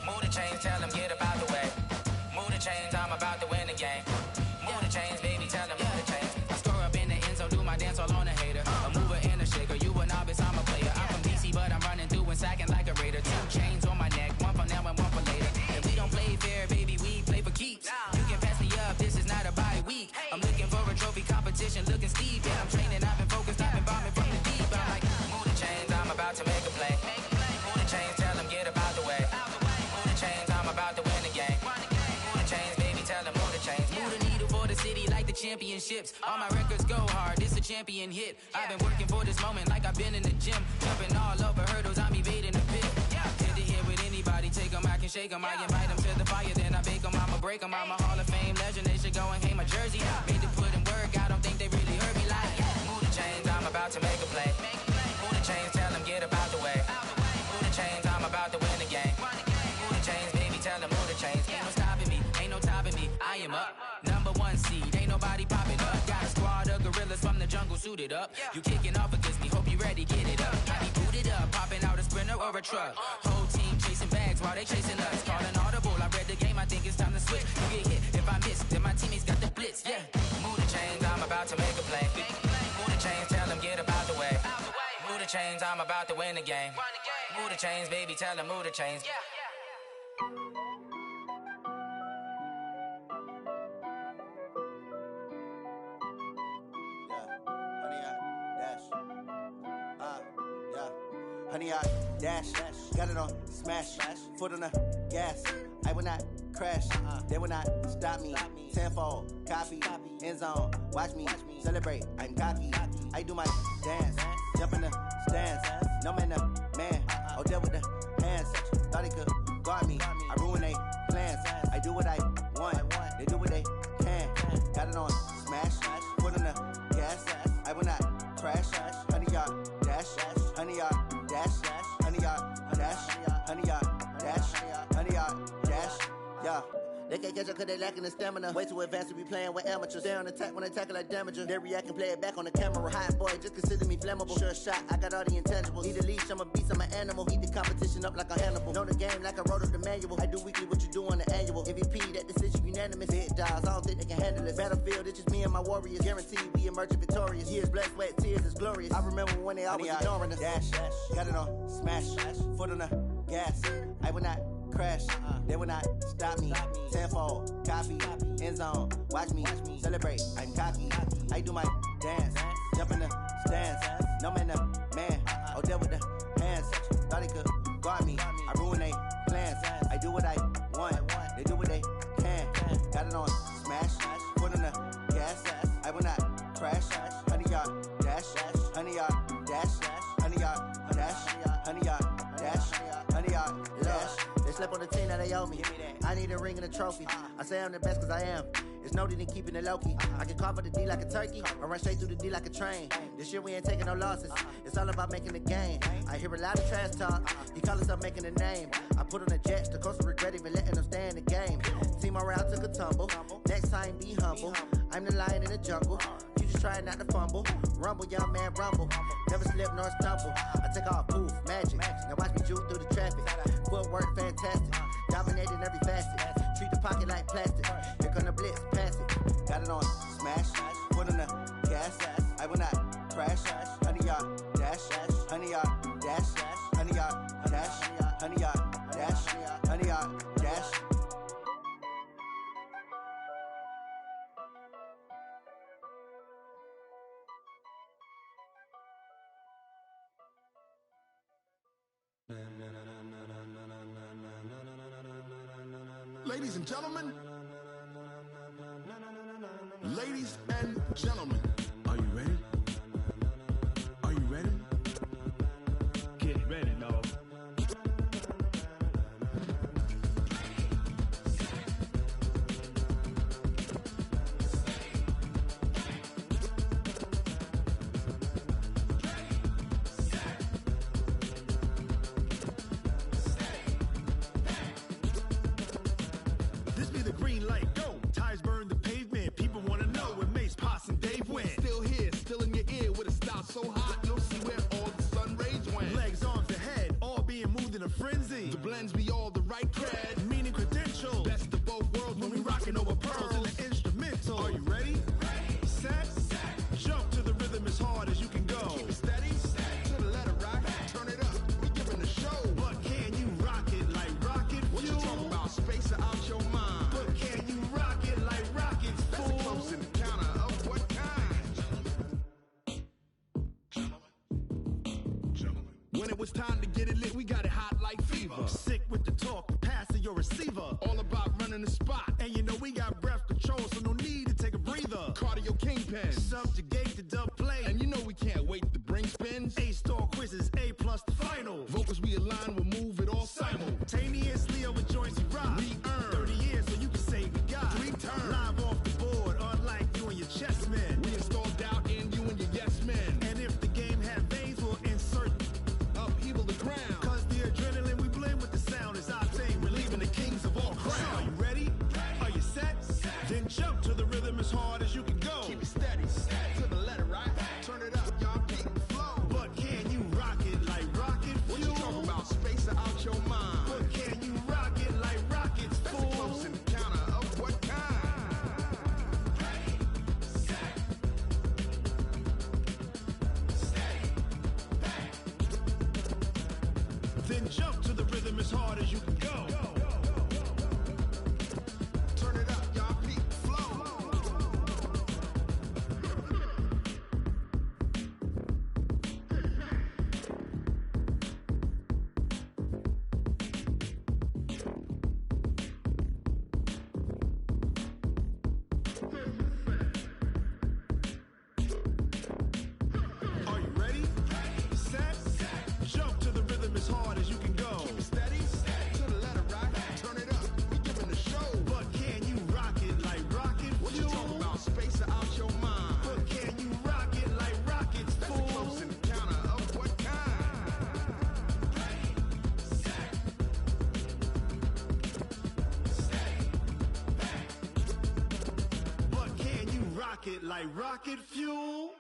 Move the chains, tell them get about the way. Move the chains, I'm about to win the game. Move the chains, baby, tell them move the chains. I score up in the end zone, do my dance all on a hater. A mover and a shaker, you a novice, I'm a player. I'm from DC, but I'm running through and sacking like a raider. 2 chains on my neck, one for now and one for later. And we don't play fair, baby, we play for keeps. You can pass me up, this is not a bye week. I'm looking for a trophy competition, looking steep. Yeah, I'm training, I've been focused, I've been bombing from the deep. I'm like, move the chains, I'm about to make a play. Move the chains, tell them get about the way. Move the chains, I'm about to win the game. Move the chains, baby, tell them move the chains. Move the needle for the city like the championships. All my records go hard, this a champion hit. I've been working for this moment like I've been in the gym. Jumping all over hurdles, I'm evading the pit. Hit the hit with anybody, take them, I can shake them. I invite them to the fire, then I bake them, I'ma break them. I'm a Hall of Fame legend, they should go and hang my jersey. Made to put in work, I don't think they really heard me like, move the chains, I'm about to make a play. Move the chains, tell them get about the way. Move the chains, I'm about to win the game. Move the chains, baby, tell them move the chains. Ain't no stopping me, ain't no topping me, I am up. Number 1 seed, ain't nobody popping up. Got a squad of gorillas from the jungle suited up. You kicking off against me, hope you ready. everybody get it up. I be booted up, popping out a Sprinter or a truck. Whole team chasing bags while they chasing us. Calling audible, I read the game, I think it's time to switch. You get hit, if I miss, then my teammates got the blitz, yeah. Move the chains, I'm about to make a play. Move the chains, tell them get about the way. Move the chains, I'm about to win the game. Move the chains, baby, tell them move the chains. Honey, I dash, got it on smash, foot on the gas. I will not crash, they will not stop me. Tenfold, copy, end zone, watch me celebrate. I'm cocky, I do my dance, jump in the stands. No man, man, oh deal with the hands. Thought he could guard me, I ruin they plans. I do what I want, they do what they can. Got it on smash, foot on the gas. I will not crash, honey, y'all dash, honey, y'all dash, honey, y'all dash, honey, y'all dash, honey, y'all dash, yeah. They can't catch up cause they lacking the stamina. Way too advanced to be playing with amateurs. Stay on attack when they tackle like damager. They react and play it back on the camera. Hot boy, just consider me flammable. Sure shot, I got all the intangibles. Need a leash, I'm a beast, I'm an animal. Eat the competition up like a Hannibal. Know the game like I wrote up the manual. I do weekly what you do on the annual. MVP, that decision unanimous. Hit dials, I don't think they can handle it. Battlefield, it's just me and my warriors. Guaranteed we emerge victorious. Years, blood, sweat, tears, is glorious. I remember when they always ignoring us. Dash, got it on smash, foot on the gas. I will not crash, they will not stop me. Tenfold, copy, end zone, watch me celebrate. I'm cocky, I do my dance, jump in the stands. No man, man, oh deal with the hands. Thought he could guard me, I ruin they plans. I do what I want, they do what they can. Got it on smash, foot on the gas. I will not crash, honey, y'all dash, honey, y'all dash, honey, y'all dash, honey, y'all dash, honey, y'all dash. They slept on the team that they owe me. I need a ring and a trophy. I say I'm the best cause I am. It's no need in keeping it low-key. I can carve up the D like a turkey or run straight through the D like a train. This year we ain't taking no losses. It's all about making the game. I hear a lot of trash talk. He call himself making a name. I put on the Jets. The coach will regret even letting them stay in the game. Team morale took a tumble. Next time be humble. I'm the lion in the jungle. You just try not to fumble. Rumble, young man, rumble. Never slip nor stumble. I take off, poof, magic. Now watch me juke through the traffic. Footwork fantastic. Dominating every facet. Treat the pocket like plastic. Here come the blitz, pass it. Got it on smash. Foot on the gas. I will not crash. Honey, y'all dash. Honey, y'all dash. Honey, y'all dash. Honey, y'all dash. Honey, y'all dash. Ladies and gentlemen, ladies and gentlemen, are you ready? Are you ready? Get ready, dog. This be the green light, go. Tires burn the pavement. People wanna know where Mace, Potts, and Dave went. Still here, still in your ear with a style so hot, you'll see where all the sun rays went. Legs, arms, and head, all being moved in a frenzy. The blends be all the right cred, meaning credentials. Best of both worlds when we rockin' over pearls in the instrumental. Are you ready? Set. Jump to the rhythm as hard as you can go. Keep it steady. To the letter rock. Turn it up. We giving the show. But can you rock it like rocket fuel? What you talking about? Space out your mind. But can you rock it like rockets, fool? That's a close encounter of what kind? When it was time to get it lit, we got it hot like fever. Sick with the talk, passing your receiver. All about running the spot. And you know we got breath control, so no need to take a breather. Cardio kingpin, subjugate the dub play. And you know we can't wait to bring spins. A-star quizzes, A+ the final. Vocals we align, we'll move it all simultaneously over joints we rock. We earn 30 years so you can say we got 3 turns. Live off the board, unlike you and your chess men. We install doubt in you and your yes men. And if the game had veins, we'll insert upheaval the ground. Cause the adrenaline rocket like rocket fuel.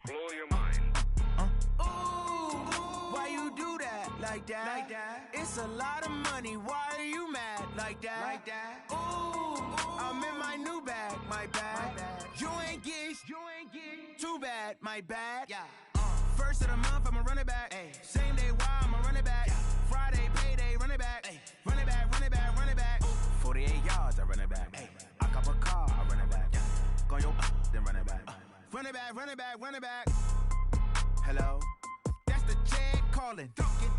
Blow your mind. Why you do that like that? It's a lot of money. Why are you mad like that? Ooh, I'm in my new bag, my bad. You ain't get too bad, my bad. First of the month, I'ma run it back. Same day, why I'ma run it back. Friday, payday, run it back. Run it back, run it back, run it back. 48 yards, I run it back. I cop a car, I run it back. Go your then run it back. Run it back, run it back, run it back. Hello? That's the jag calling.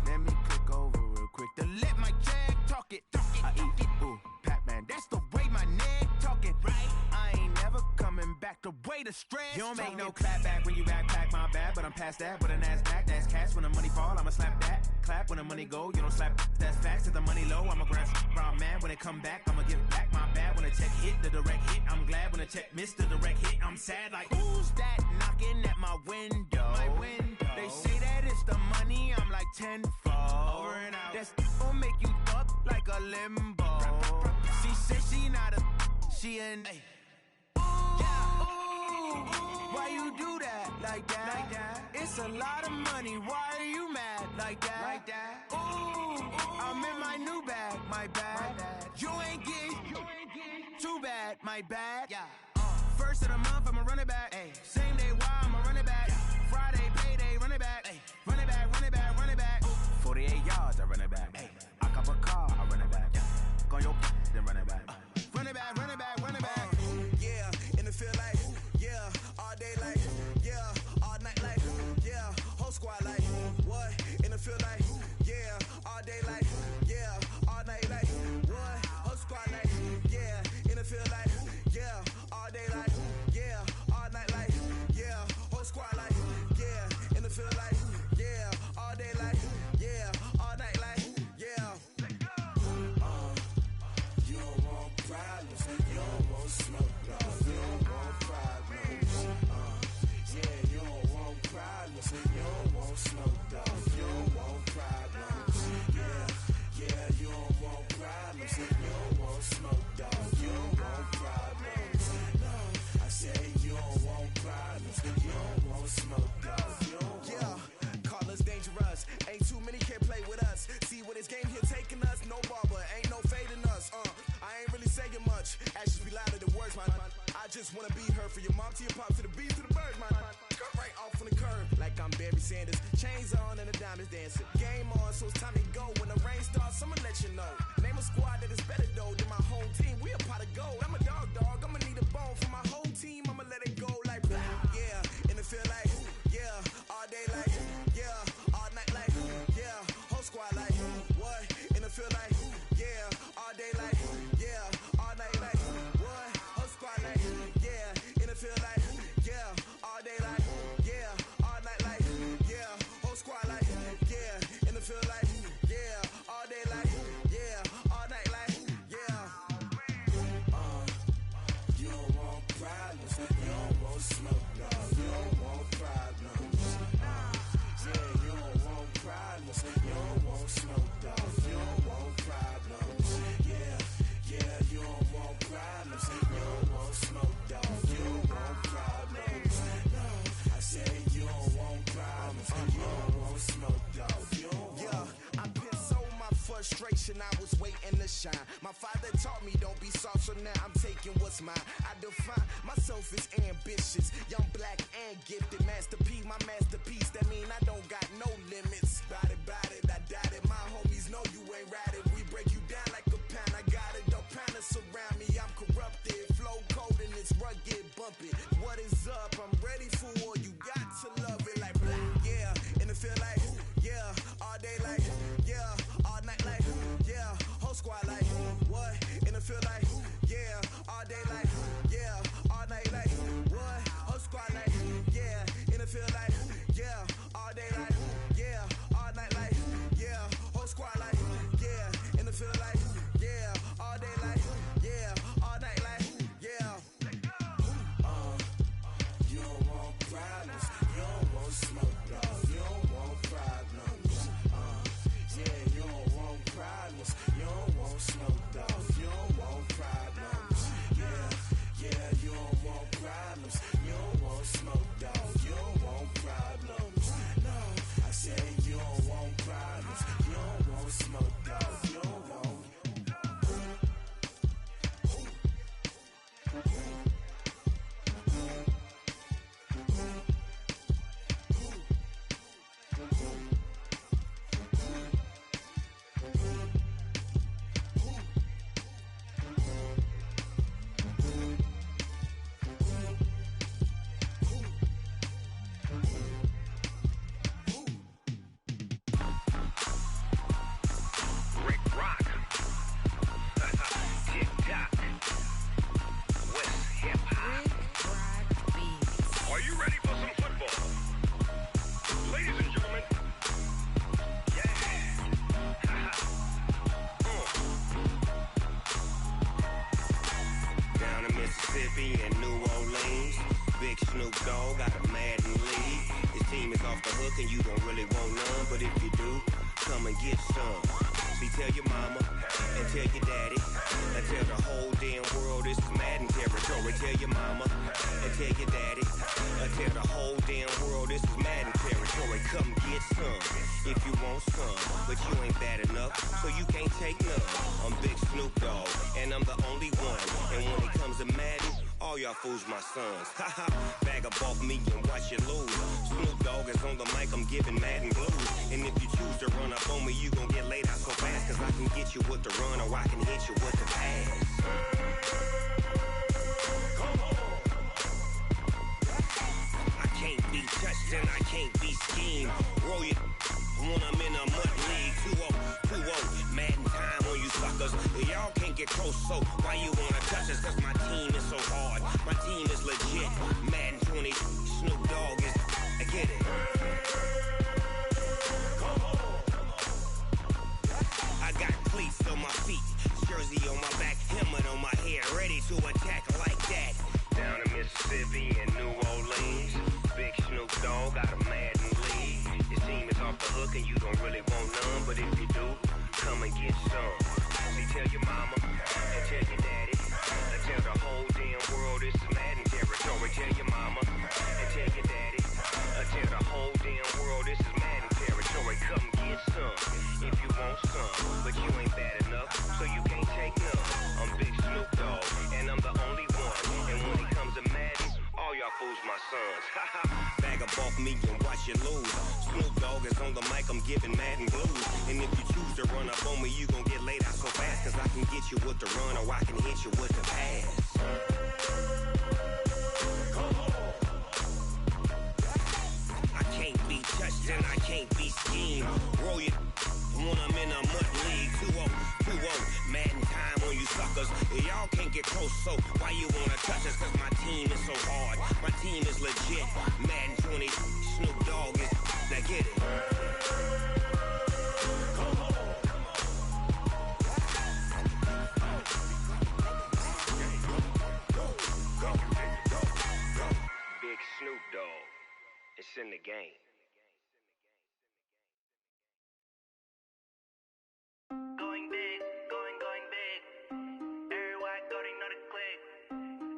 Let me click over real quick to let my jag talk it. I eat it, ooh, Pac-Man. That's the way my neck talking. Right? I ain't never coming back. The way the stress. You don't make no clap back when you backpack, my bad. But I'm past that with an ass back. That's cash when the money fall. I'ma slap that. Clap when the money go. You don't slap. That's facts. If the money low, I'ma grab brown man. When it come back, I'ma give back my bad. When the check hit, the direct hit. I'm glad when the check missed the direct hit. I'm sad like who's that knocking at my window? My window. They say that it's the money. I'm like tenfold. Over and out. That's gon' make you up like a limbo. She said she not a. She an. Why you do that like that? It's a lot of money. Why are you mad like that? Ooh, I'm in my new bag, my bad. You ain't get too bad, my bad. First of the month, I'ma run it back. Same day, why I'ma run it back. Friday, payday, run it back. Run it back, run it back, run it back. 48 yards, I run it back. I cop a car, I run it back. Go your then run it back. Run it back, run it back, run it back. Yeah, and it feel like, yeah, all day like, yeah, all night like, yeah, whole squad like, what? And it feel like, yeah, all day like, yeah, all night like, what? Whole squad like, yeah, and it feel like, yeah, all day like, yeah, all night like, yeah, whole squad like, yeah, and it feel like, yeah, all day like, yeah, all night like, yeah. You don't want problems, you don't want smoke, dog. You don't want problems. Yeah, you don't want problems, you don't want smoke, dog. You don't want problems. Yeah, you don't want problems, you don't want smoke, dog. You don't want problems. No, I say you don't want problems, you don't want smoke, dog. You don't want. Call us dangerous. Ain't too many can play with us. See where this game here taking us. No barber, ain't no fading us. I ain't really saying much. Actions be louder than words, man. I just wanna be heard for your mom to your pop to the beat to the birds, man. Cut right off on the curb like I'm Barry Sanders. Chains on and the diamonds dancing. Game on, so it's time to go. When the rain starts, I'ma let you know. Name a squad that is better though than my home team. We a pot of gold. I'm a dog. I'ma need a bone for my whole team. I'ma let it go like blah. Yeah, and it feel like yeah, all day like yeah, all night like yeah, whole squad like what? And it feel like yeah, all day like yeah, all night like what? Whole squad like yeah, and it feel like yeah, all day like yeah, all night like yeah, whole squad like yeah, and it feel like yeah, all day like yeah, all night like yeah. You don't want problems, you don't want smoke, dog. You don't want problems. Yeah, you don't want problems, you don't want smoke, dog. You don't want problems. Yeah, you don't want problems, you don't want smoke, dog. You don't want problems. No, I say you don't want problems, you don't want smoke, dog. You don't want. I pissed so my frustration, I was waiting to shine. My father taught me don't be soft, so now I'm taking what's mine. I define myself as ambitious, young, black, and gifted. Master P, my masterpiece. That mean I don't got no limits. Bout it, I doubt it. My homies know you ain't ratted. We break you down like a pound. I got it, don't pound to surround me. I'm corrupted, flow cold and it's rugged, bumpy. What is up? I'm ready for war. You got to love it like blah. Yeah, and it feel like yeah, all day like yeah, all night like yeah, whole squad like what? And it feel like yeah, all day like yeah, all night like what? Whole squad like yeah, and it feel like yeah, all day like yeah, all night like yeah, whole squad like yeah, and it feel like yeah, all day like yeah, all night like yeah. hook and you don't really want none. But if you do, come and get some. See, tell your mama and tell your daddy and tell the whole damn world this is Madden territory. Tell your mama and tell your daddy and tell the whole damn world this is Madden territory. Come get some if you want some, but you ain't bad enough, so you can't take none. I'm Big Snoop Dogg, and I'm the only one. And when it comes to Madden, all y'all fools my sons. Haha, bag up off me and watch you lose. Snoop Dogg is on the mic, I'm giving Madden blues. And if you choose to run up on me, you gon' get laid out so fast, cause I can get you with the run or I can hit you with the pass. I can't be touched and I can't be schemed. Roll you when I'm in a mud league. 2-0, Madden time on you suckers. Y'all can't get close, so why you wanna touch us? Cause my team is so hard, my team is legit. Madden 20, Snoop Dogg is, I get it. I got cleats on my feet, jersey on my back, helmet on my head, ready to attack like that. Down in Mississippi and New Orleans, Big Snoop Dogg got a Madden league. Your team is off the hook and you don't really want none, but if you do, come and get some. See, tell your mama and tell your daddy and tell the whole damn world this is Madden territory. Tell your mama and tell your daddy and tell the whole damn world this is Madden territory. Come get some if you want some, but you ain't bad enough, so you can't take none. I'm Big Snoop Dogg, and I'm the only one. And when it comes to Madden, all y'all fools my sons. Bag up off me and watch you lose. Snoop Dogg is on the mic, I'm giving Madden blues. And if you choose to run up on me, you gon' get laid out so fast, cause I can get you with the run or I can hit you with the pass. I can't be touched and I can't be schemed. Roll you when I'm in a mud league. 2-0, Madden time on you suckers. Y'all can't get close, so why you wanna touch us? Cause my team is so hard, my team is legit. Madden 20, Snoop Dogg is, now get it. Big Snoop Dogg, it's in the game. Going big, going big. Everywhere I go, they know the click.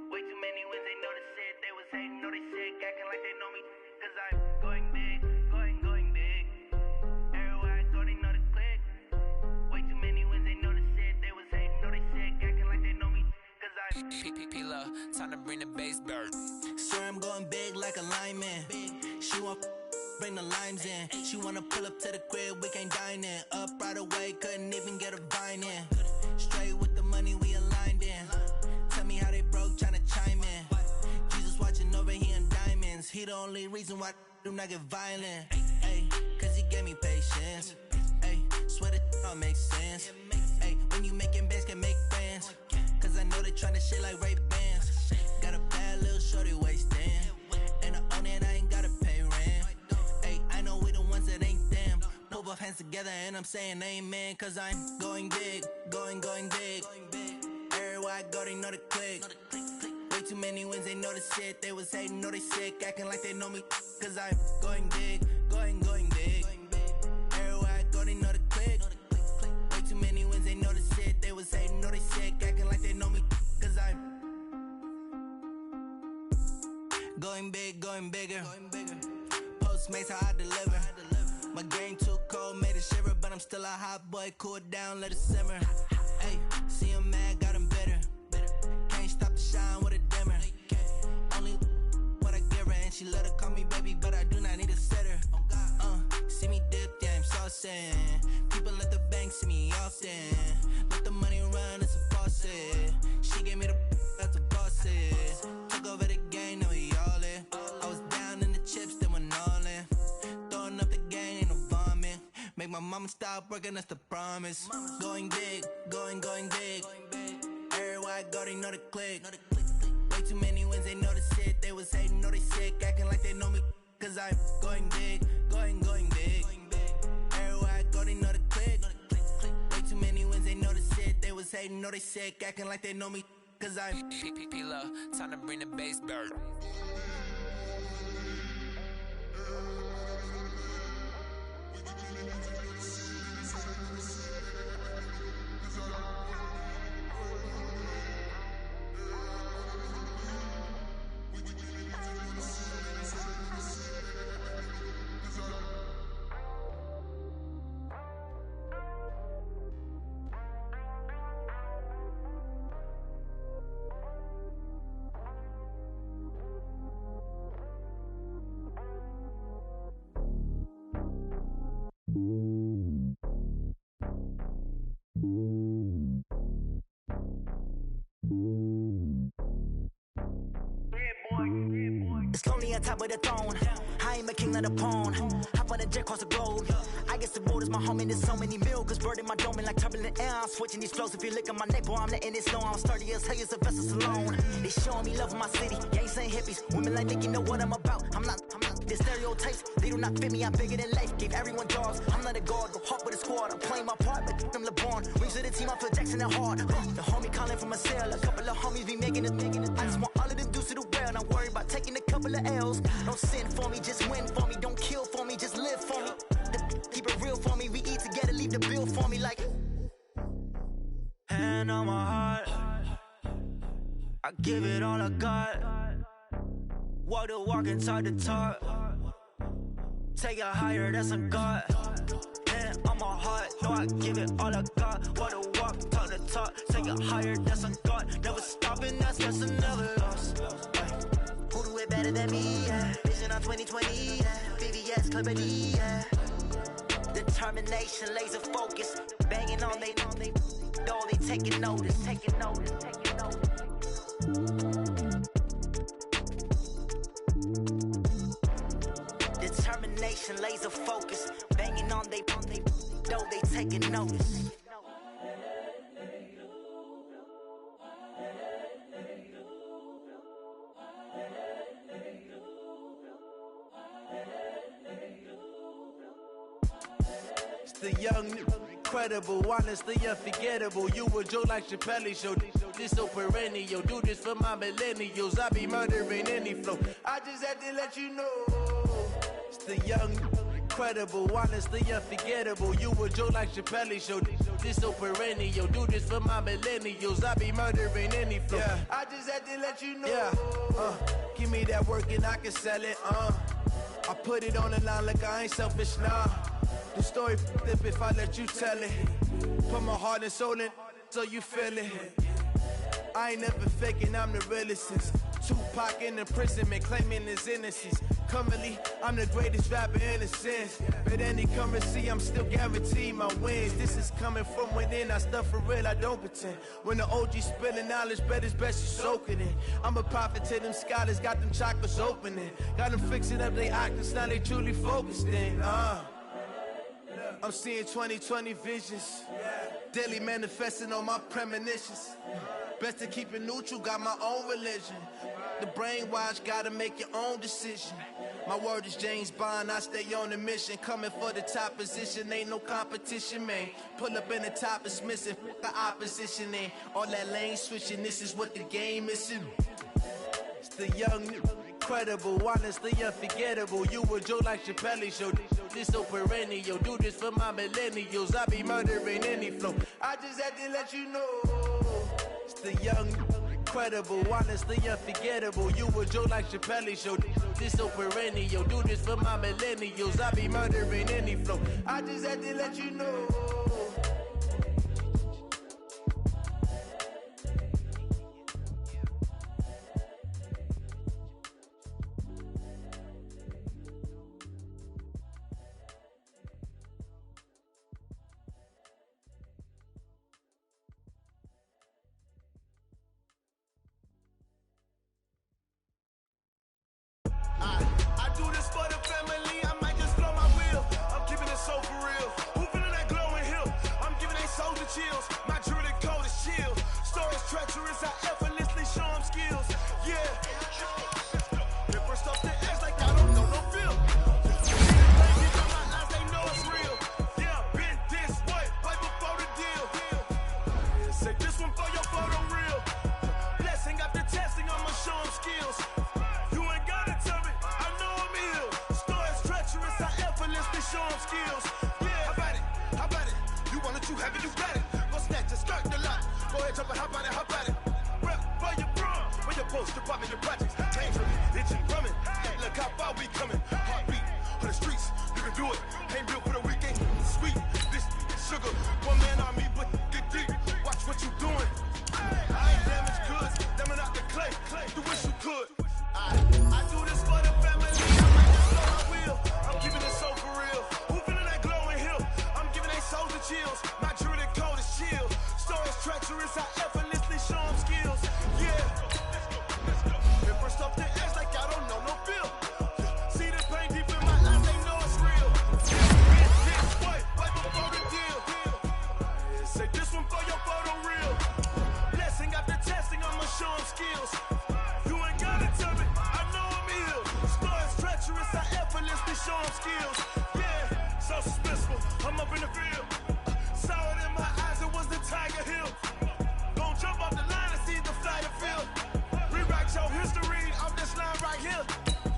Way too many wins, they know the shit. They was hating, know they sick, acting like they know me. Cause I'm going big, going big. Everywhere I go, they know the click. Way too many wins, they know the shit. They was hating, know they sick, acting like they know me. Cause I'm P-P-P-Love, time to bring the bass bird. Swear I'm going big like a lineman. She want bring the limes in. She wanna pull up to the crib, we can't dine in. Up right away, couldn't even get a vine in. Straight with the money, we aligned in. Tell me how they broke, tryna chime in. Jesus watching over here in diamonds. He the only reason why I do not get violent. Ay, cause he gave me patience. Ay, swear that all makes sense. Ay, when you making bands, can make friends. Cause I know they tryna shit like Ray-Bans. Got a bad little shorty wasting. And I own it, I ain't gotta pay rent. Ay, I know we the ones that ain't them. Pull both hands together and I'm saying amen. Cause I'm going big, going big. Everywhere I go, they know the click. Way too many wins, they know the shit. They was hating, know they sick, acting like they know me. Cause I'm going big, going big. Everywhere I go, they know the click. Way too many wins, they know the shit. They was hating, know they sick, acting like they know me. Cause I'm going big, going bigger. Postmates, how I deliver. My game too cold, made it shiver, but I'm still a hot boy. Cool it down, let it simmer. Hey, see him mad, got him bitter. Can't stop the shine with a dimmer. Only what I give her, and she let her call me baby, but I do not need a sitter. See me dip, yeah, I'm saucing. People at the bank see me often. Let the money run, it's a faucet. She gave me the that's a bosses. Took over the game, now we all in. I was down in the chips, then went all in. Throwing up the game, ain't no vomit. Make my mama stop working, that's the promise. Going big, going big. Everywhere I go, they know the click. Way too many wins, they know the shit. They was hating, know they sick, acting like they know me. Cause I'm going big, going big. Everywhere I go, they know the click. Way too many wins, they know the shit. They was hating, know they sick, acting like they know me. Cause I'm P-P-P-Love, time to bring the bass bird. top of the throne. I ain't a king of the pawn. Hop on a jet across the globe. I guess the world is my home and there's so many miracles burning my dome and like turbulent air. I'm switching these flows. If you look at my neck, boy, I'm letting it slow. I'm sturdy as hell as a vessel alone. They showing me love in my city. Gang saying hippies. Women like think you know what I'm about. I'm not. The stereotypes, they do not fit me. I'm bigger than life. Gave everyone jobs. I'm not a guard. Go hard with a squad. I'm playing my part, but I'm LeBron. Wings to the team. I feel Jackson and hard. The homie calling from a cell. A couple of homies be making it. I just want all of them dudes to the well. Not worry about taking a couple of L's. Don't sin for me, just win for me. Don't kill for me, just live for me. Keep it real for me. We eat together, leave the bill for me like. Hand on my heart, I give it all I got. Walk the walk and talk the talk. Take it higher, that's a God. Hand on my heart, no, I give it all I got. Walk the walk, talk the talk. Take it higher, that's a God. Never stopping, that's a never lost. Who do it better than me? Yeah. Vision on 2020, yeah. VVS, Clippity, yeah. Determination, laser focus. Banging on they taking notice, taking notice, taking notice. Determination, laser focus. Banging on they taking notice. The young, incredible, honestly unforgettable. You a joke like Chappelle show. This so perennial. Do this for my millennials. I be murdering any flow. I just had to let you know. It's the young, incredible, honestly unforgettable. You a joke like Chappelle show. This so perennial. Do this for my millennials. I be murdering any flow. Yeah. I just had to let you know. Yeah. Give me that work and I can sell it. I put it on the line like I ain't selfish, nah. The story flip if I let you tell it. Put my heart and soul in so you feel it. I ain't never faking, I'm the realest since Tupac in imprisonment, claiming his innocence. Currently, I'm the greatest rapper in a sense. But any currency, I'm still guaranteed my wins. This is coming from within, I stuff for real, I don't pretend. When the OG spilling knowledge, bet it's best you soak it in. I'm a prophet to them scholars, got them chakras opening. Got them fixing up their octaves, now they truly focused in. I'm seeing 2020 visions. Daily manifesting on my premonitions. Best to keep it neutral, got my own religion. The brainwash, gotta make your own decision. My word is James Bond, I stay on a mission. Coming for the top position, ain't no competition, man. Pull up in the top is missing, the opposition ain't. All that lane switching, this is what the game is. It's the young, incredible, honestly unforgettable. You a joke like Chappelle show. This so perennial. Do this for my millennials. I be murdering any flow. I just had to let you know. It's the young, incredible, honestly unforgettable. You a joke like Chappelle show. This so perennial. Do this for my millennials. I be murdering any flow. I just had to let you know. I do this for the family, I might just blow my wheel. I'm keeping it so for real. Who feeling that glowing hill? I'm giving they soldier chills. My jewelry cold as chill. Stories treacherous, I effortlessly show them skills. Yeah. Ripper stuff to X like I don't know no feel. My eyes, they know it's real. Yeah, been this way, way before the deal. Say this one for your photo reel. Blessing after testing, I'ma show them skills. Show them skills. Yeah, how about it? You want it, you have it, you got it. Go snatch it, skirt the lot. Go ahead, jump it, how about it? Rep for your bro, for your post, your pop and your projects. Dangerous, itching, drumming. Look how far we coming. Heartbeat on the streets, you can do it. Ain't built for the weekend. Sweet, this sugar. One man army, but get deep. Watch what you doing. I ain't damaged goods, them out the clay. You wish you could. I do this for the family. I might just blow my wheel. I'm keeping it so for real. Who feeling that glowing hill? I'm giving they soldier chills. My jewelry cold as chill. Stories treacherous, I effortlessly show them skills. Yeah. Ripper stuff to X like I don't know no feel. this one for your photo reel. Blessing after testing, I'ma show 'em skills. You ain't gotta tell me, I know I'm ill. Stories treacherous, I effortlessly show 'em skills. Yeah, so suspenseful, I'm up in the field. Saw it in my eyes, it was the Tiger Hill. Gon' jump off the line and see the flight of field. Rewrite your history off this line right here.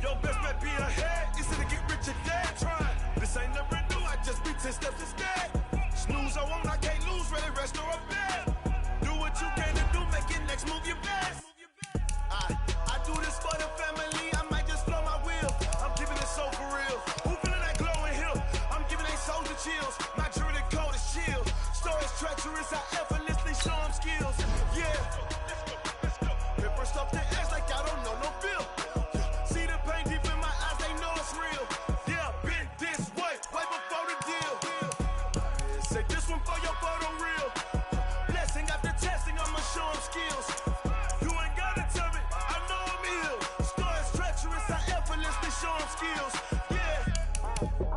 Your best bet be ahead, easy to get rich or dead trying. This ain't never new, I just be 10 steps instead. Snooze, I won't, I can't lose, ready, rest or a bed. Do what you can to do, make your next move your best. I do this for the family, I might just blow my wheel. I'm giving it so for real. Who feeling that glowing hill? I'm giving they soldier chills. My journey code is chill. Stories treacherous, I effortlessly show 'em skills. Yeah. Hit first off the edge like I don't know no feel. See the pain deep in my eyes, they know it's real. Yeah, been this way before the deal. Say this one for your photo reel. Blessing after testing, I'ma show 'em skills. You ain't gotta tell me, I know I'm ill. Stories treacherous, I effortlessly show 'em skills. Yeah.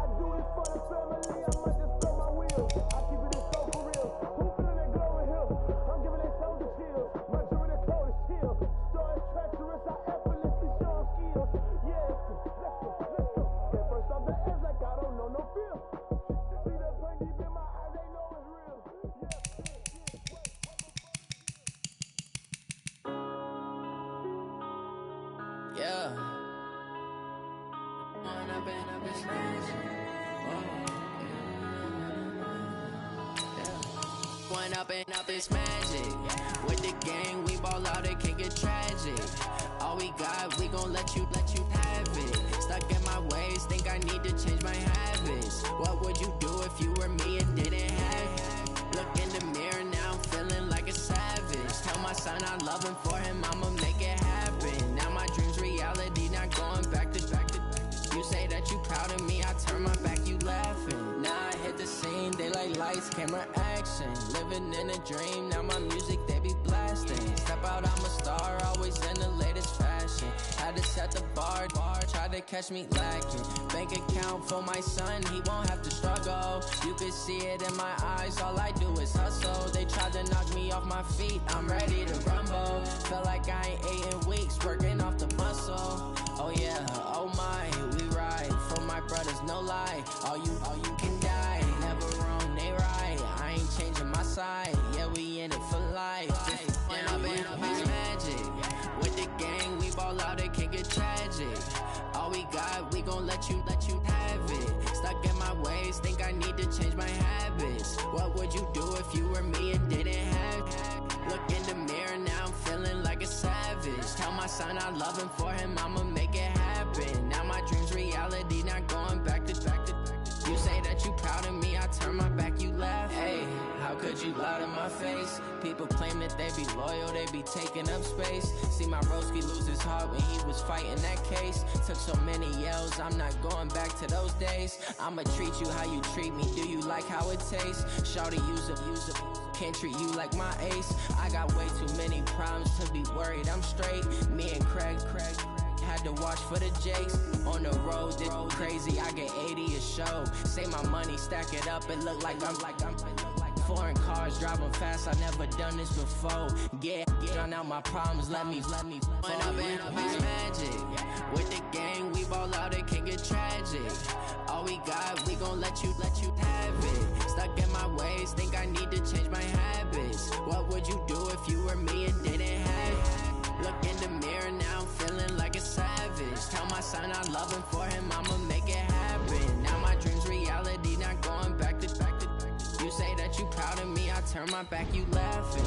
I do this for the family, I might just throw my wheel. I keep it so for real. Who feeling that glowing hill? I'm giving they soldier chills. My journey code is chill. Stories treacherous, I effortlessly show 'em skills. Yeah, let's go. Get first off the edge like I don't know no feel. See the pain deep in my eyes, they know it's real. Yeah. When I've been up in smash. When up it's magic. With the gang, we ball out, it can get tragic. All we got, we gon' let you have it. Stuck in my ways, think I need to change my habits. What would you do if you were me and didn't have it? Look in the mirror now, I'm feeling like a savage. Tell my son I love him, for him I'ma make it happen. Now my dream's reality, not going back to. You say that you proud of me, I turn my back, you laughing. Now I hit the scene, daylight lights, camera action. Living in a dream, now my music they be blasting. Step out, I'm a star, always in the latest fashion. Had to set the bar, try to catch me lacking. Bank account for my son, he won't have to struggle. You can see it in my eyes, all I do is hustle. They tried to knock me off my feet, I'm ready to rumble. Felt like I ain't ate in weeks, working off the muscle. Oh yeah, oh my, we ride for my brothers, no lie. All you can die, never wrong, they right. I ain't changing my side, yeah, we in it for life. When I've been up, it's magic. With the gang, we ball out, it can get tragic. All we got, we gon' let you have it. Stuck in my ways, think I need to change my habits. What would you do if you were me and didn't have it? Look in the mirror, now I'm feeling like a savage. Tell my son I love him, for him I'ma make it happen. Now my dream's reality, not going back to. You say that you proud of me, I turn my back, you laugh. Hey, how could you lie to my face? People claim that they be loyal, they be taking up space. See my broski lose his heart when he was fighting that case. Took so many yells, I'm not going back to those days. I'ma treat you how you treat me, do you like how it tastes? Shawty, use up. Can't treat you like my ace. I got way too many problems to be worried, I'm straight. Me and Craig had to watch for the Jakes. On the road, this crazy, I get 80 a show. Say my money, stack it up, it look like I'm foreign cars, driving fast, I never done this before. Yeah, drown out my problems, let me. When I've been up, it's magic. With the gang, we ball out, it can get tragic. All we got, we gon' let you have it. Stuck in my ways, think I need to change my habits. What would you do if you were me and didn't have it? Look in the mirror, now I'm feeling like a savage. Tell my son I love him, for him I'ma make it happen. Now my dream's reality, not going back to. You say that you proud of me, I turn my back, you laughing.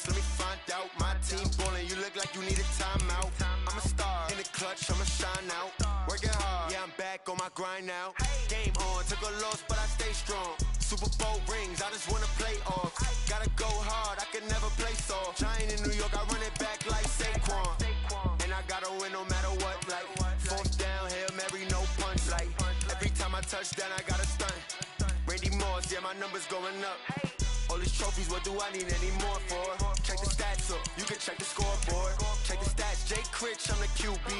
Let me find out. My team ballin', you look like you need a timeout. I'm a star in the clutch, I'ma shine out. Working hard, yeah, I'm back on my grind now. Game on, took a loss, but I stay strong. Super Bowl rings, I just wanna play off. Gotta go hard, I can never play soft. Giant in New York, I run it back like Saquon. and I gotta win no matter what. Like, fourth down, Hail Mary, no punch. Like, every time I touch down, I gotta stunt. Randy Moss, yeah, my numbers going up. All these trophies, what do I need any more for? Check the stats up, you can check the scoreboard. Check the stats, Jake Critch, I'm the QB.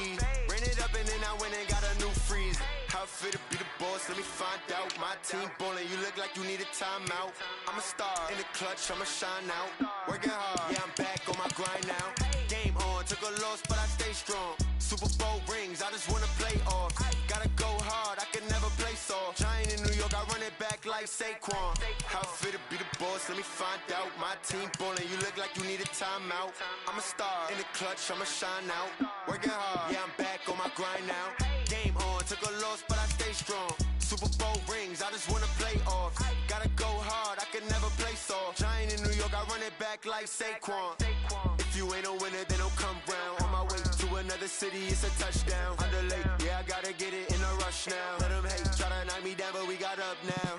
Ran it up and then I went and got a new freeze. How it fit to be the boss, let me find out. My team ballin', you look like you need a timeout. I'm a star, in the clutch, I'ma shine out. Working hard, yeah, I'm back on my grind now. Game on, took a loss, but I stay strong. Super Bowl rings, I just wanna play off. Gotta go hard, I can never play soft. Giant in New York, I run it back like Saquon. How it fit to be the boss, let me find out. My team ballin', you look like you need a timeout. I'm a star, in the clutch, I'ma shine out. Working hard, yeah, I'm back on my grind now. Game on, took a loss, but I stay strong. Super Bowl rings, I just wanna play off. Gotta go hard, I can never play soft. Giant in New York, I run it back like Saquon. If you ain't a winner, then don't come round. On my way to another city, it's a touchdown. Underlay, yeah, I gotta get it in a rush now. Let them hate, try to knock me down, but we got up now.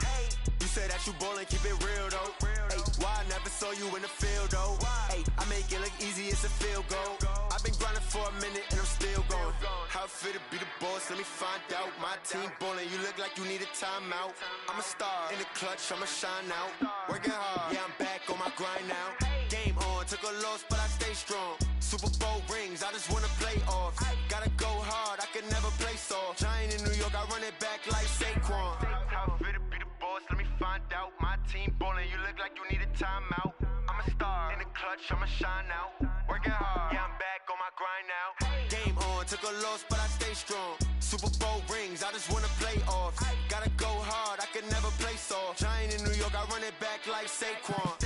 You say that you ballin', keep it real though. Hey, why I never saw you in the field though? Hey, I make it look easy, it's a field goal. I've been grinding for a minute and I'm still going. How it fit to be the boss, let me find out. My team ballin', you look like you need a timeout. I'm a star, in the clutch, I'ma shine out. Working hard, yeah, I'm back on my grind now. Game on, took a loss, but I stay strong. Super Bowl rings, I just wanna play off. Gotta go hard, I can never play soft. Giant in New York, I run it back like Saquon. How it fit to be the boss, let me find out. My team ballin', you look like you need a timeout. I'm a star, in the clutch, I'ma shine out. Working hard, yeah, I'm back on my grind now. Game on, took a loss, but I stay strong. Super Bowl rings, I just wanna play off. Gotta go hard, I can never play soft. Giant in New York, I run it back like Saquon.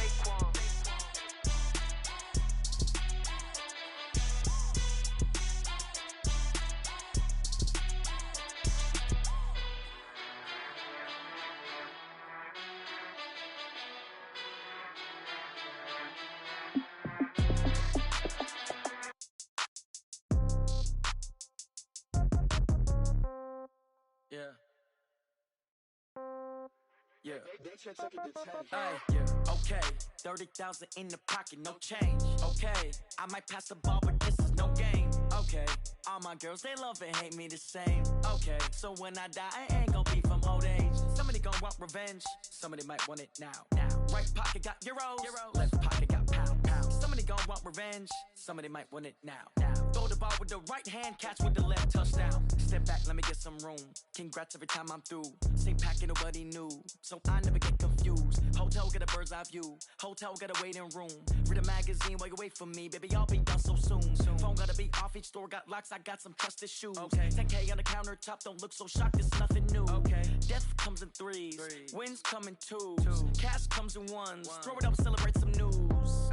Yeah. Yeah. Hey, yeah. Okay. 30,000 in the pocket, no change. Okay. I might pass the ball, but this is no game. Okay. All my girls, they love and hate me the same. Okay. So when I die, I ain't gon' be from old age. Somebody gon' want revenge. Somebody might want it now. Right pocket got euros. Left pocket got pound. Somebody gon' want revenge. Somebody might want it now. Throw the ball with the right hand, catch with the left, touchdown. Step back, let me get some room. Congrats every time I'm through. Same packet, nobody knew. So I never get confused. Hotel get a bird's eye view. Hotel got a waiting room. Read a magazine while you wait for me. Baby, I'll be done so soon. Phone gotta be off, each store got locks. I got some trusted shoes. 10K on the countertop, don't look so shocked, it's nothing new. Death comes in threes. Wins come in twos. Cash comes in ones. Throw it up, celebrate some news.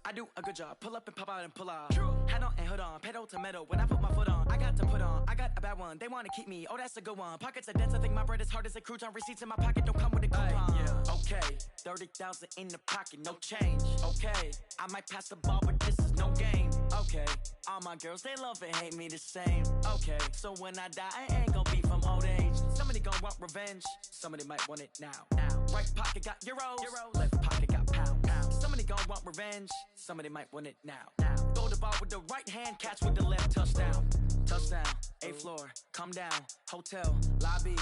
I do a good job. Pull up and pop out and pull out. Head on and hood on. Pedal to metal. When I put my foot on, I got to put on. I got a bad one. They want to keep me. Oh, that's a good one. Pockets are dense. I think my bread is hard as a crouton. Receipts in my pocket don't come with a coupon. Okay. 30,000 in the pocket. No change. Okay. I might pass the ball, but this is no game. Okay. All my girls, they love and hate me the same. Okay. So when I die, I ain't gonna be from old age. Somebody gon' want revenge. Somebody might want it now. Right pocket got euros. Left pocket got pound. Somebody gon' want revenge. Somebody might want it now. Throw the ball with the right hand, catch with the left, touchdown. Touchdown, 8th floor, come down, hotel, lobby.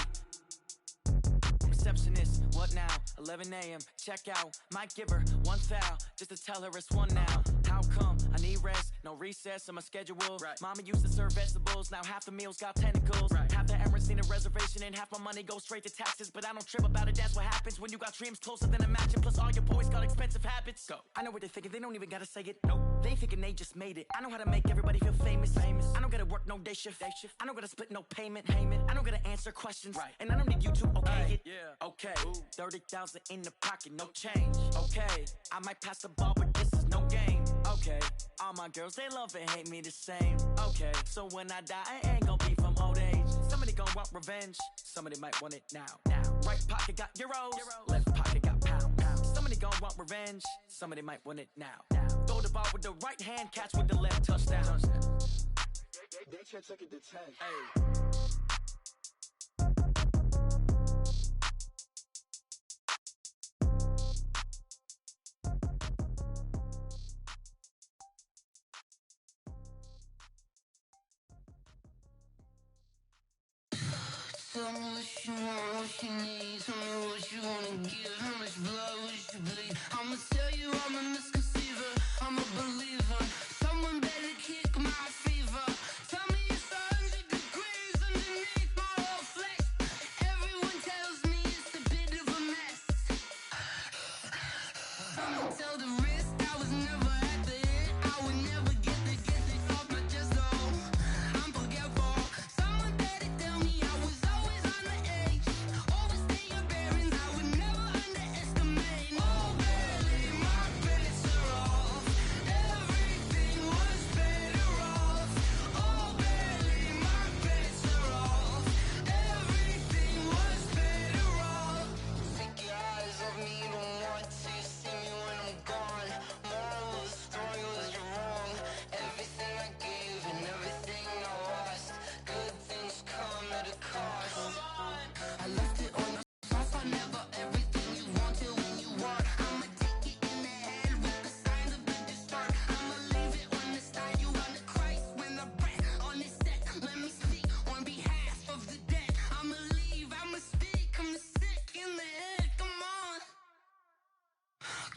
Receptionist, what now? 11 a.m., check out. Might give her one foul, just to tell her it's one now. How come? I need rest, no recess in my schedule. Mama used to serve vegetables, now half the meals got tentacles. Half the Emirates need a reservation and half my money goes straight to taxes. But I don't trip about it, that's what happens when you got dreams closer than a match. And plus all your boys got expensive habits. Go. I know what they're thinking, they don't even gotta say it. Nope. They thinking they just made it. I know how to make everybody feel famous. I don't gotta work no day shift. I don't gotta split no payment. I don't gotta answer questions. And I don't need you to okay it. Okay, 30,000 in the pocket, no change. Okay, I might pass the ball, but this is no game. Okay, all my girls, they love and hate me the same. Okay, so when I die, I ain't gonna be from old age. Somebody gon' want revenge. Somebody might want it now. Right pocket got euros. Left pocket got pound. Somebody gon' want revenge. Somebody might want it now. Throw the ball with the right hand, catch with the left, touchdown. They check it to 10. Hey. Tell me what you want, what you need. Tell me what you wanna give. How much blood would you bleed? I'ma tell you I'm a misconceiver. I'm a believer. Someone better kick my fever. Tell me it's 100 degrees underneath my whole flesh. Everyone tells me it's a bit of a mess. I'ma tell the risk I was never at the end. I would never get the off my chest though. I'm forgetful. Someone better tell me I was always on the edge. Overstay your bearings, I would never underestimate. Oh baby, my bets are off. Everything was better off. Oh baby, my bets are off. Everything was better off. Take your eyes off me, you don't want to see me when I'm gone. Moral of the story was you're wrong. Everything I gave and everything I lost. Good things come at a cost. I left it on the soft, I never everything you wanted when you want. I'ma take it in the head with the signs of the distort. I'ma leave it on the side, you on the Christ when the breath on this set. Let me speak on behalf of the dead. I'ma leave, I'ma speak, I'm sick in the head, come on.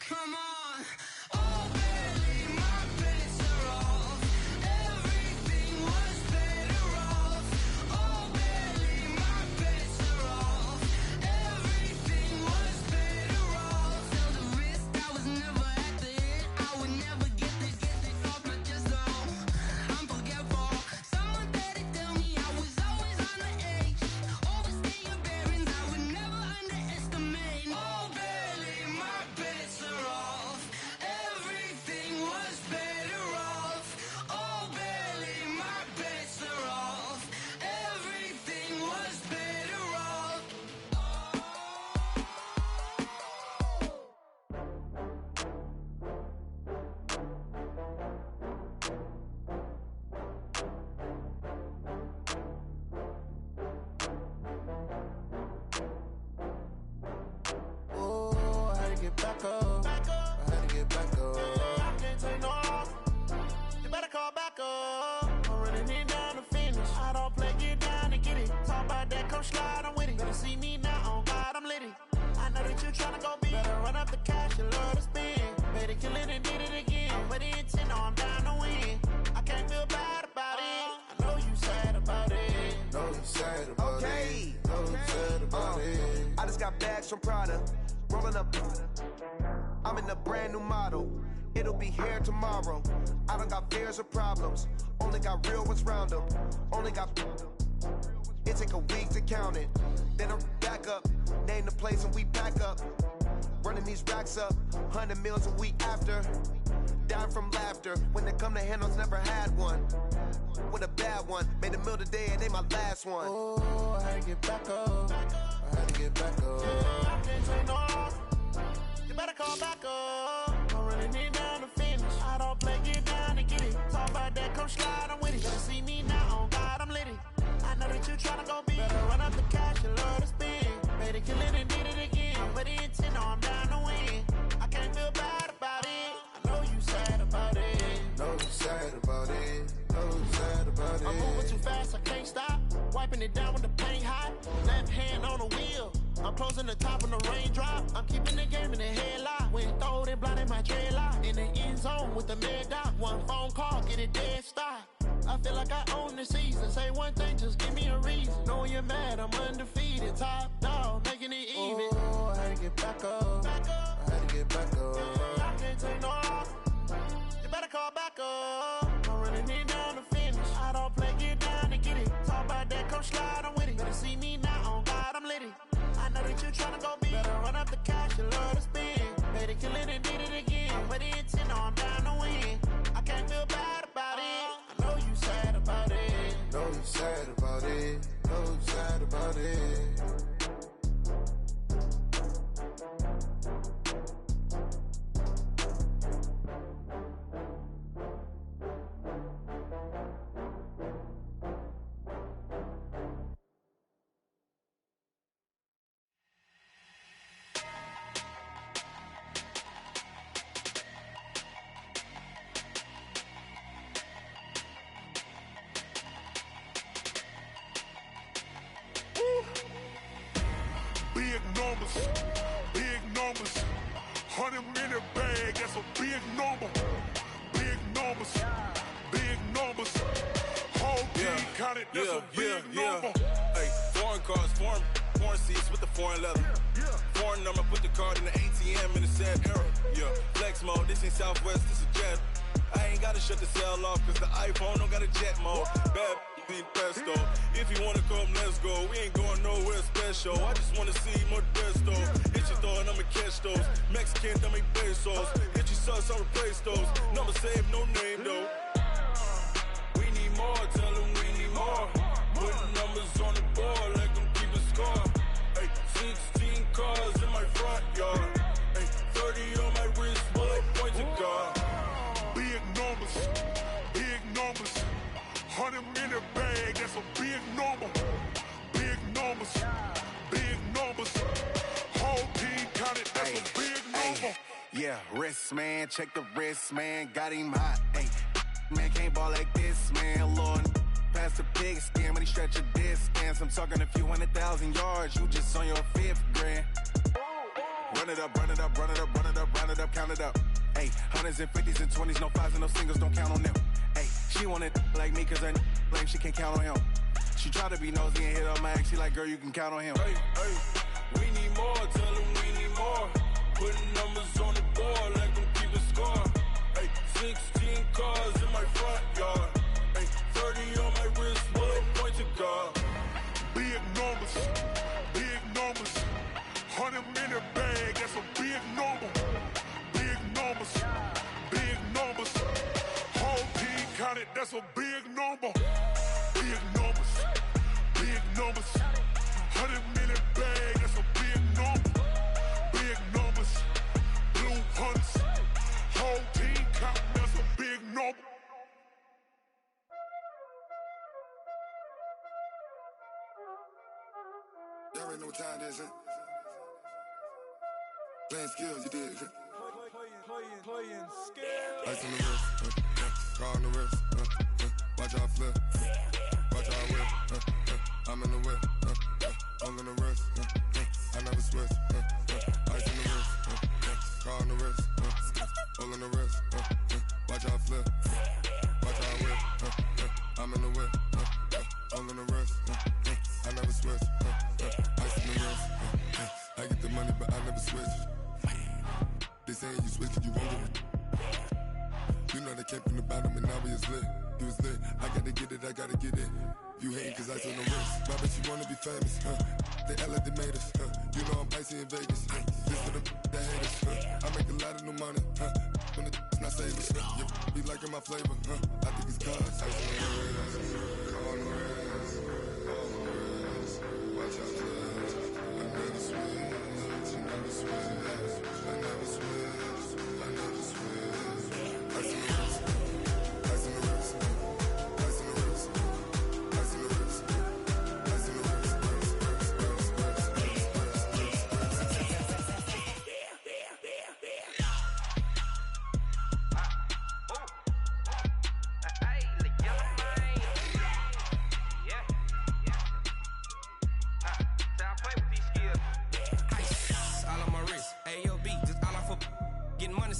Come on. Oh baby, my bets are off. Everything was better off. Oh baby, my bets are off. Everything was better off. Tell the risk I was never at the end. I would never get this off my chest though. I'm forgetful. Someone better tell me I was always on the edge. Overstay your bearings, I would never underestimate. Oh baby, my bets are off. Everything was better off. Oh baby, my bets are off. Everything was better off. Oh, I had to get back up. I had to get back up. I can't take no loss. You better call back up. I'm running it down to finish. I don't play, get down to get it. Talk about that, come slide, I'm with it. Better see me now, on God, I'm litty. I know that you tryna go big. Better run up the cash, you love to spend. Better kill it and did it again. But the intent, no, I'm down to win. I can't feel bad about it. I know you sad about it. Know you sad about it. Know you sad about it. I just got bags from Prada, rolling up. I'm in a brand new model. It'll be here tomorrow. I don't got fears or problems. Only got real ones round them. Only got. It take a week to count it. Then I'm back up. Name the place and we pack up. Running these racks up. 100 meals a week after. Down from laughter. When they come to handles, never had one. With a bad one. Made a meal today and they my last one. Oh, I had to get back up. I had to get back up. I can't take no loss. You better call back up. I'm running it down to finish. I don't play, get down to get it. Talk about that, come slide, I'm with it. Better see me now, on God, I'm litty. I know that you tryna go big. Better run up the cash, you love to spend. Better kill it and did it again. But the intent, no, I'm down to win. I can't feel bad about it. I know you sad about it. Know you sad about it. Know you sad about it. I'm moving too fast, I can't stop. Wiping it down with the paint hot. Left hand on the wheel. I'm closing the top when the raindrop. I'm keeping the game in the headlock. When throwed and blinded my dreadlock. In the end zone with the mad dot. One phone call, get it dead stop. I feel like I own the season. Say one thing, just give me a reason. Knowing you're mad, I'm undefeated. Top dog, making it even. Oh, I had to get back up. I had to get back up. I can't take no loss. You better call back up. I'm running it down to finish. I don't play, get down to get it. Talk about that, come slide, I'm with it. Better see me now, on God, I'm litty. I know that you tryna go big. Better run up the cash, you love to spend. Better kill it and did it again. But the intent, no, I'm down to win. I can't feel bad about it. I know you sad about it. Know you sad about it. Know you sad about it. That's a big number. Hey, foreign cars, foreign seats with the foreign leather. Foreign number, put the card in the ATM in the sad era. Yeah, flex mode, this ain't Southwest, this is jet. I ain't gotta shut the cell off, cause the iPhone don't got a jet mode. Bad ain't pesto. If you wanna come, let's go. We ain't going nowhere special. I just wanna see Modesto. Hit your thought, I'ma catch those. Mexican, dummy pesos. Hit your sus, I'll replace those. Number saved, no name though. We need more, tell them we need more. Putting numbers on the board like I'm keeping score. Hey, 16 cars in my front yard. Hey, 30 on my wrist, while I point to God. Big numbers, big numbers. 100-minute bag, that's a big number. Big numbers, big numbers. Whole team counted, that's a big number. Yeah, wrist man, check the wrist man, got him hot. Ay, man can't ball like this, man. Lord, past the pig skin, but he stretch a distance. I'm talking a few 100,000 yards, you just on your 5th grand. Run it up, run it up, run it up, run it up, run it up, count it up. Ay, 100s and 50s and 20s, no 5s and no singles, don't count on them. Ay, she want it like me, cause her blame, she can't count on him. She try to be nosy and hit on my ex, she like, girl, you can count on him. Hey, hey, we need more, tell them we need more. Putting numbers on the board like I'm keeping score. Hey, 16 cars in my front yard. Hey, 30 on my wrist, while I point to God. Big numbers, big numbers. 100-minute bag, that's a big number. Big numbers, big numbers. Whole team counted, that's a big number. Big numbers, big numbers. 100-minute bag, that's a big number. Big numbers, blue hunts. Whole team counting, that's a big number. Y'all already know what time it is, huh? Playing skills, you did. Playing skills. Ice on the wrist, car on the wrist, watch out flip, watch out whip, I'm in the whip, I'm in the wrist, I never switch, ice in the wrist, car on the wrist, all in the wrist, watch out flip, watch out whip, I'm in the whip, all in the wrist, I never switch, ice in the wrist, I get the money but I never switch. They saying you switch and you won't get it. You know they came from the bottom and now we is lit. You was lit, I gotta get it, I gotta get it. You hating cause ice on the wrist. My bitch, you wanna be famous, They act like they made us, You know I'm icy in Vegas, This for the that hate us, I make a lot of new money, When the not save us, You be liking my flavor, I think it's cause ice on the wrist, on the wrist, watch out for this. I never switch, you never switch, I never switch.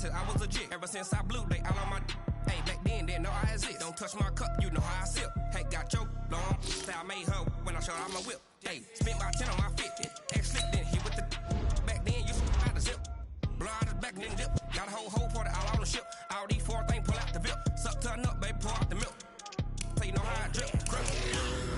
I was legit. Ever since I blew, they all on my. Hey, back then, didn't know I exist. Don't touch my cup, you know how I sip. Hey, got your long. Say I made her when I showed out my whip. Hey, spent my 10 on my 50. Ex slipped in, he with the. Back then, you out the zip. Blow out his back, then dip. Got a whole party all on the ship. All these 4 things, pull out the VIP. Suck, turn up, baby, pour out the milk. So you know how I drip. Crush.